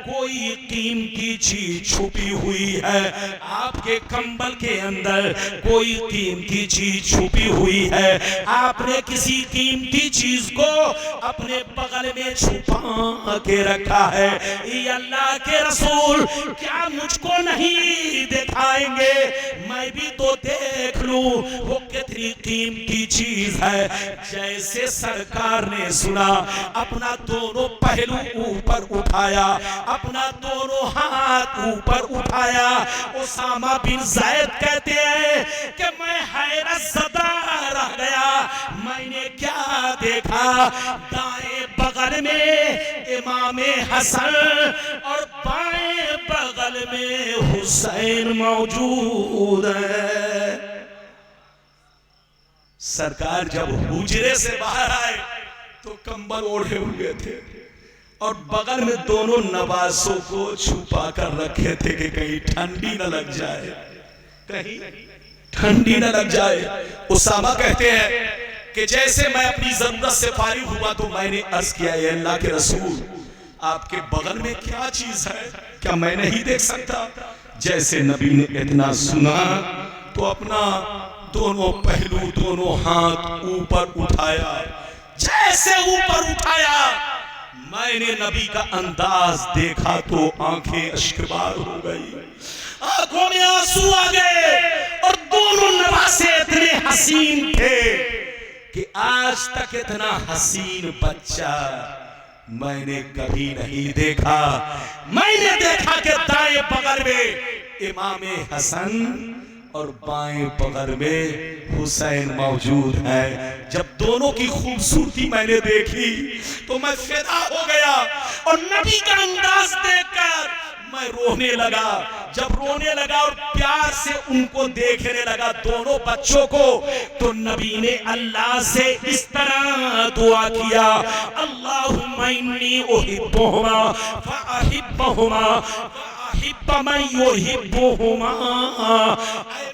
कोई कीमती चीज छुपी हुई है, आपके कंबल के अंदर कोई कीमती चीज छुपी हुई है, आपने किसी कीमती चीज को अपने बगल में छुपा के रखा है, ये अल्लाह के रसूल क्या मुझको नहीं दिखाएंगे? मैं भी तो देख लूं वो कितनी कीमती चीज है। जैसे सरकार ने सुना, अपना दोनों पहलू ऊपर उठाया, अपना दोनों हाथ ऊपर उठाया। उसामा बिन ज़ैद कहते हैं कि मैं हैरत ज़दा रह गया। मैंने क्या देखा? दाएं बगल में इमाम हसन और बाएं बगल में हुसैन मौजूद है। सरकार जब हुजरे से बाहर आए तो कंबल ओढ़े हुए थे और बगल में दोनों नवासों को छुपा कर रखे थे कि कहीं ठंडी न लग जाए, कहीं ठंडी न लग जाए। उसामा कहते हैं कि जैसे मैं अपनी जरूरत से फारिग हुआ तो मैंने अर्ज किया, ये अल्लाह के रसूल आपके बगल में क्या चीज है, क्या मैं नहीं देख सकता? जैसे नबी ने इतना सुना तो अपना दोनों पहलू, दोनों हाथ ऊपर उठाया। जैसे ऊपर उठाया मैंने नबी का अंदाज देखा तो आंखें अश्कबार हो गई, आंखों में आंसू आ गए और दोनों नवासे इतने हसीन थे कि आज तक इतना हसीन बच्चा मैंने कभी नहीं देखा। मैंने देखा कि दाएं बगल में इमाम हसन और बाएं बगल में हुसैन मौजूद है। जब दोनों की खूबसूरती मैंने देखी तो मैं फिदा हो गया और नबी का अंदाज देखकर मैं रोने लगा। जब रोने लगा और प्यार से उनको देखने लगा दोनों बच्चों को, तो नबी ने अल्लाह से इस तरह दुआ किया, अल्लाहुम्मा इन्नी उहिब्बुहुमा व अहिब्बुहुमा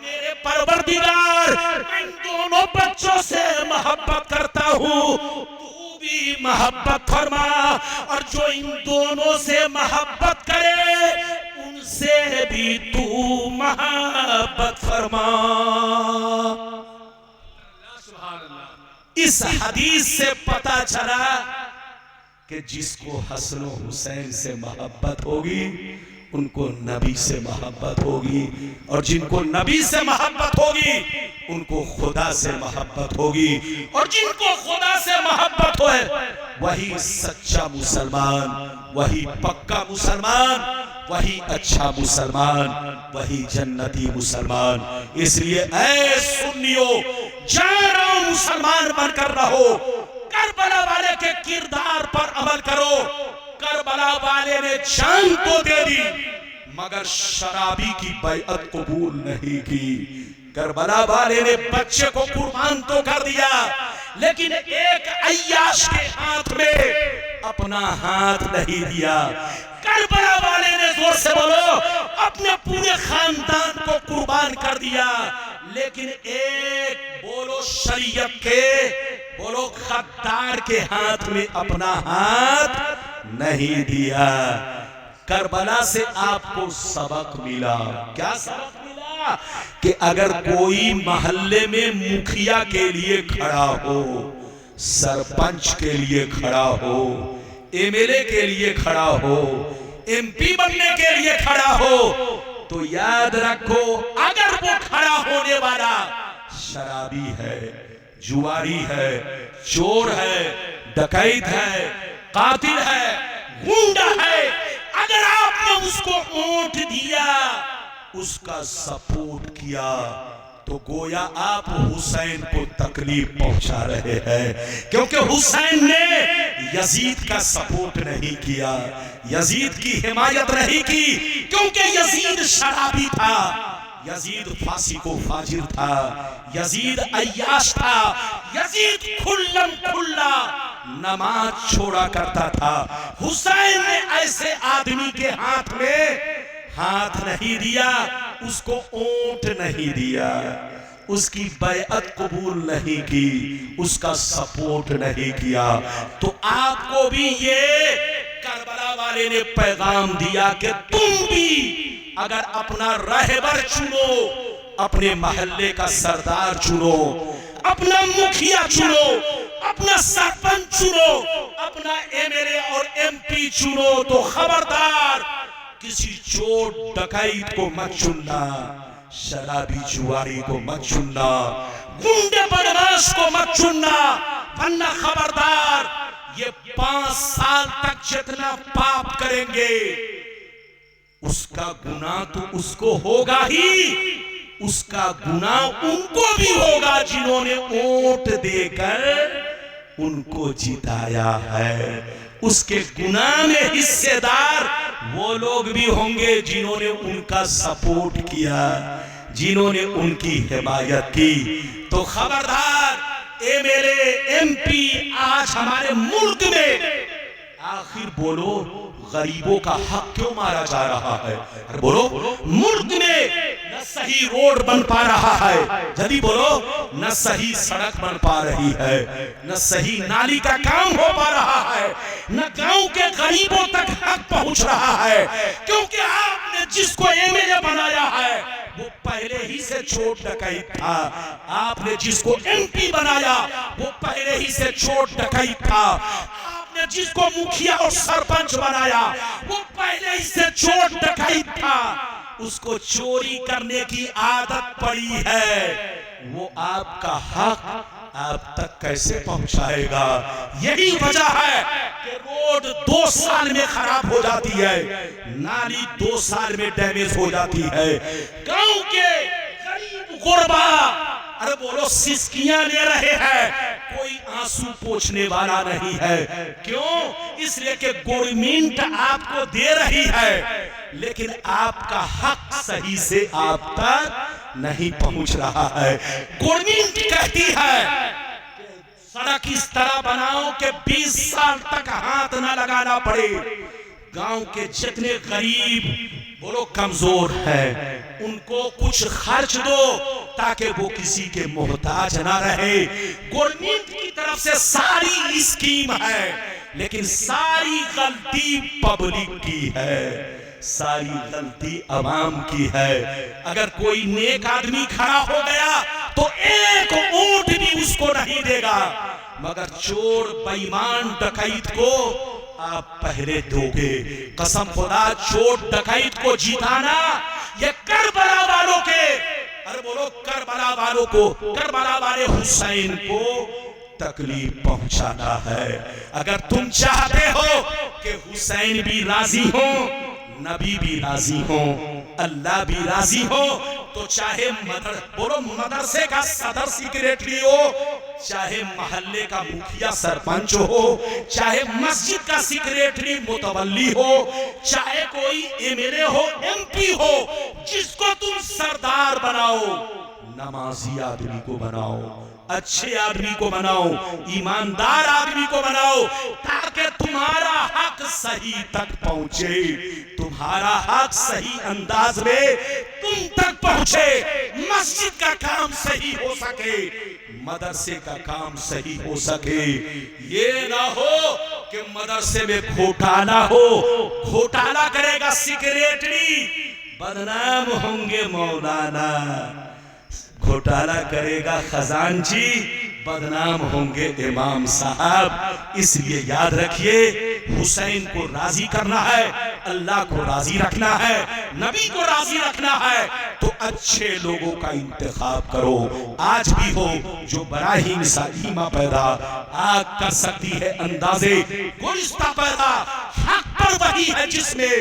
मेरे परवरदिगार, मैं दोनों बच्चों से मोहब्बत करता हूँ, तू भी मोहब्बत फरमा और जो इन दोनों से मोहब्बत करे उनसे भी तू मोहब्बत फरमा। इस हदीस से पता चला कि जिसको हसन हुसैन से मोहब्बत होगी उनको नबी से मोहब्बत होगी, और जिनको नबी से मोहब्बत होगी उनको खुदा से मोहब्बत होगी, और जिनको खुदा से मोहब्बत हो वही सच्चा मुसलमान, वही पक्का मुसलमान, वही अच्छा मुसलमान, वही जन्नती मुसलमान। इसलिए ऐ सुन्नियों, जानो मुसलमान बनकर रहो, करबला वाले के किरदार पर अमल करो। करबला वाले ने जान तो दे दी मगर शराबी की बैअत कबूल नहीं की। करबला वाले ने बच्चे को कुर्बान तो कर दिया लेकिन एक अय्याश के हाथ में अपना हाथ नहीं दिया। करबला वाले ने, जोर से बोलो, अपने पूरे खानदान को कुर्बान कर दिया लेकिन एक बोलो शरीयत के, बोलो गद्दार के हाथ में अपना हाथ नहीं दिया। करबला से आपको सबक मिला। क्या सबक मिला? कि अगर कोई मोहल्ले में मुखिया के लिए खड़ा हो, सरपंच के लिए खड़ा हो, एमएलए के लिए खड़ा हो, एमपी बनने के लिए खड़ा हो, तो याद रखो अगर वो खड़ा होने वाला शराबी है, जुआरी है, चोर है, डकैत है, कातिल है, गुंडा है, अगर आपने उसको वोट दिया, उसका सपोर्ट किया, तो गोया आप हुसैन को तकलीफ पहुंचा रहे हैं। क्योंकि हुसैन ने यजीद का सपोर्ट नहीं किया, यजीद की हिमायत नहीं की, क्योंकि यजीद शराबी था, यजीद फासी को फाजिर था, यजीद अय्याश था, यजीद खुल्लम खुल्ला नमाज छोड़ा करता था। हुसैन ने ऐसे आदमी के हाथ में हाथ नहीं दिया, उसको ऊंट नहीं दिया, उसकी बैअत कबूल नहीं की, उसका सपोर्ट नहीं किया। तो आपको भी ये करबला वाले ने पैगाम दिया कि तुम भी अगर अपना रहबर चुनो, अपने मोहल्ले का सरदार चुनो, अपना मुखिया चुनो, अपना सरपंच चुनो, अपना एमएलए और एमपी चुनो, तो खबरदार किसी चोर डकैत को मत चुनना, शराबी जुआरी को मत चुनना, गुंडे बदमाश को मत चुनना, वरना खबरदार ये 5 साल तक जितना पाप करेंगे उसका गुनाह तो उसको होगा ही, उसका गुनाह उनको भी होगा जिन्होंने वोट देकर उनको जिताया है। उसके गुनाह में हिस्सेदार वो लोग भी होंगे जिन्होंने उनका सपोर्ट किया, जिन्होंने उनकी हिमायत की। तो खबरदार एमएलए एमपी आज हमारे मुल्क में, आखिर बोलो गरीबों का हक क्यों मारा जा रहा है? अरे बोलो, मुल्क में न सही रोड बन पा रहा है, जल्दी बोलो, न सही सड़क बन पा रही है, न सही नाली का काम हो पा रहा है, न गांव के गरीबों तक हक पहुंच रहा है, क्योंकि आपने जिसको एमएलए बनाया है वो पहले ही से चोर डकैत था। आपने जिसको एमपी बनाया वो पहले ही से चोर डकैत था। आपने जिसको मुखिया और सरपंच बनाया वो पहले ही से चोर डकैत था। उसको चोरी करने की आदत पड़ी है, वो आपका हक आप तक कैसे पहुंचाएगा? यही वजह है कि रोड 2 साल में खराब हो जाती है, नाली 2 साल में डैमेज हो जाती है, गांव के गरीब गुरबा, अरे बोलो, सिसकियां ले रहे हैं, कोई आंसू पोंछने वाला नहीं है। क्यों? इसलिए कि गवर्नमेंट आपको दे रही है, लेकिन आपका हक सही से आप तक नहीं पहुंच रहा है। गवर्नमेंट कहती है सड़क इस तरह बनाओ कि 20 साल तक हाथ ना लगाना पड़े। गांव के जितने गरीब बोलो कमजोर हैं, उनको कुछ खर्च दो ताकि वो किसी के मोहताज ना रहे। गवर्नमेंट की तरफ से सारी स्कीम है, लेकिन सारी गलती पब्लिक की है, सारी गलती अवाम की है। अगर कोई नेक आदमी खड़ा हो गया तो एक वोट भी उसको नहीं देगा, मगर चोर बेईमान डकैत को आप पहले दोगे। कसम खुदा, चोर डकैत को जिताना ये करबला वालों के, अरे बोलो, करबला वालों को, करबला वाले हुसैन को तकलीफ पहुंचाना है। अगर तुम चाहते हो कि हुसैन भी राजी हो, नबी भी राजी हो, अल्लाह भी राजी हो, तो चाहे मदरसे का सदर सेक्रेटरी हो, चाहे मोहल्ले का मुखिया सरपंच हो, चाहे मस्जिद का सेक्रेटरी मुतवल्ली हो, चाहे कोई एमएलए हो, एमपी हो, जिसको तुम सरदार बनाओ, नमाजी आदमी को बनाओ, अच्छे आदमी को बनाओ, ईमानदार आदमी को बनाओ, ताकि तुम्हारा हक सही तक पहुंचे, तुम्हारा हक सही अंदाज में तुम तक पहुंचे, मस्जिद का काम सही हो सके, मदरसे का काम सही हो सके। ये ना हो कि मदरसे में घोटाला हो, घोटाला करेगा सेक्रेटरी, बदनाम होंगे मौलाना, घोटाला करेगा खजानची, बदनाम होंगे इमाम साहब। इसलिए याद रखिए, हुसैन को राजी करना है, अल्लाह को राजी रखना है, नबी को राजी रखना है, तो अच्छे लोगों का इंतखाब करो। आज भी हो जो बराहीन सा ईमा पैदा आग कर सकती है अंदाजे गुलिस्ता पैदा, हक पर वही है जिसमें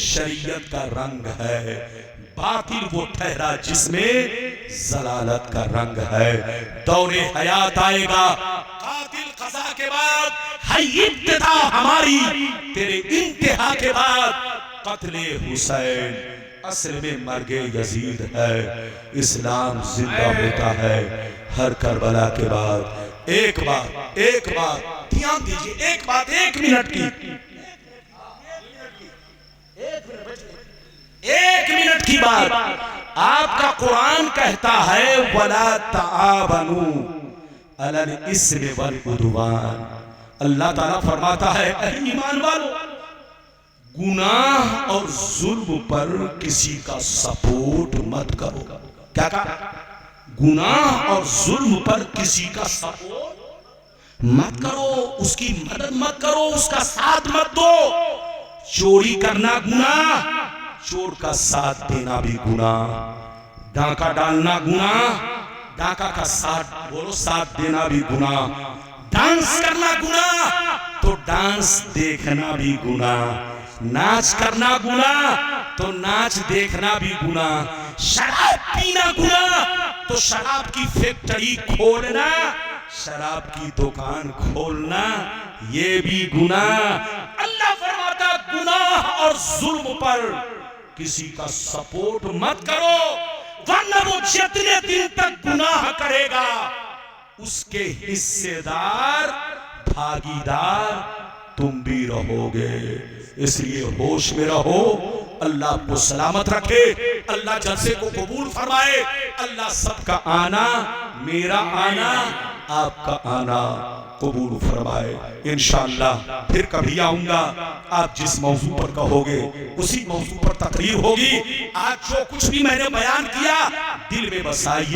शरीयत का रंग है, बातिल वो ठहरा जिसमें जलालत का रंग है। दौरे हयात आएगा, कातिल कज़ा के बाद है इब्तिदा हमारी, तेरे इंतहा के बाद कत्ले हुसैन, असल में मर्गे यजीद है। इस्लाम जिंदा होता है हर करबला के बाद। एक बात ध्यान दीजिए, एक बात, 1 मिनट की, 1 मिनट की बात। आपका कुरान कहता है वला ताबनु अलल इस्म वल उदवान। अल्लाह ताला फरमाता है ईमान वालों, गुनाह और जुल्म पर किसी का सपोर्ट मत करो। क्या कहा? गुनाह और जुल्म पर किसी का सपोर्ट मत करो, उसकी मदद मत करो, उसका साथ मत दो। चोरी करना गुनाह, चोर का साथ देना भी गुनाह। डाका डालना गुनाह, डाका का साथ बोलो साथ देना भी गुनाह। डांस करना गुनाह तो डांस देखना भी गुनाह। नाच करना गुनाह तो नाच देखना भी गुनाह। शराब पीना गुनाह तो शराब की फैक्ट्री खोलना, शराब की दुकान खोलना ये भी गुनाह। अल्लाह फरमाता गुनाह और जुल्म पर किसी का सपोर्ट मत करो, वरना वो जितने दिन तक गुनाह करेगा उसके हिस्सेदार भागीदार तुम भी रहोगे। इसलिए होश में रहो। अल्लाह आपको सलामत रखे, अल्लाह जलसे को कबूल फरमाए, अल्लाह सबका आना, मेरा आना, आपका आना कबूल फरमाए। इंशाअल्लाह फिर कभी आऊंगा, आप जिस मौजू पर कहोगे उसी मौजू पर तकरीर होगी। आज जो कुछ भी मैंने बयान किया दिल में बसाइए।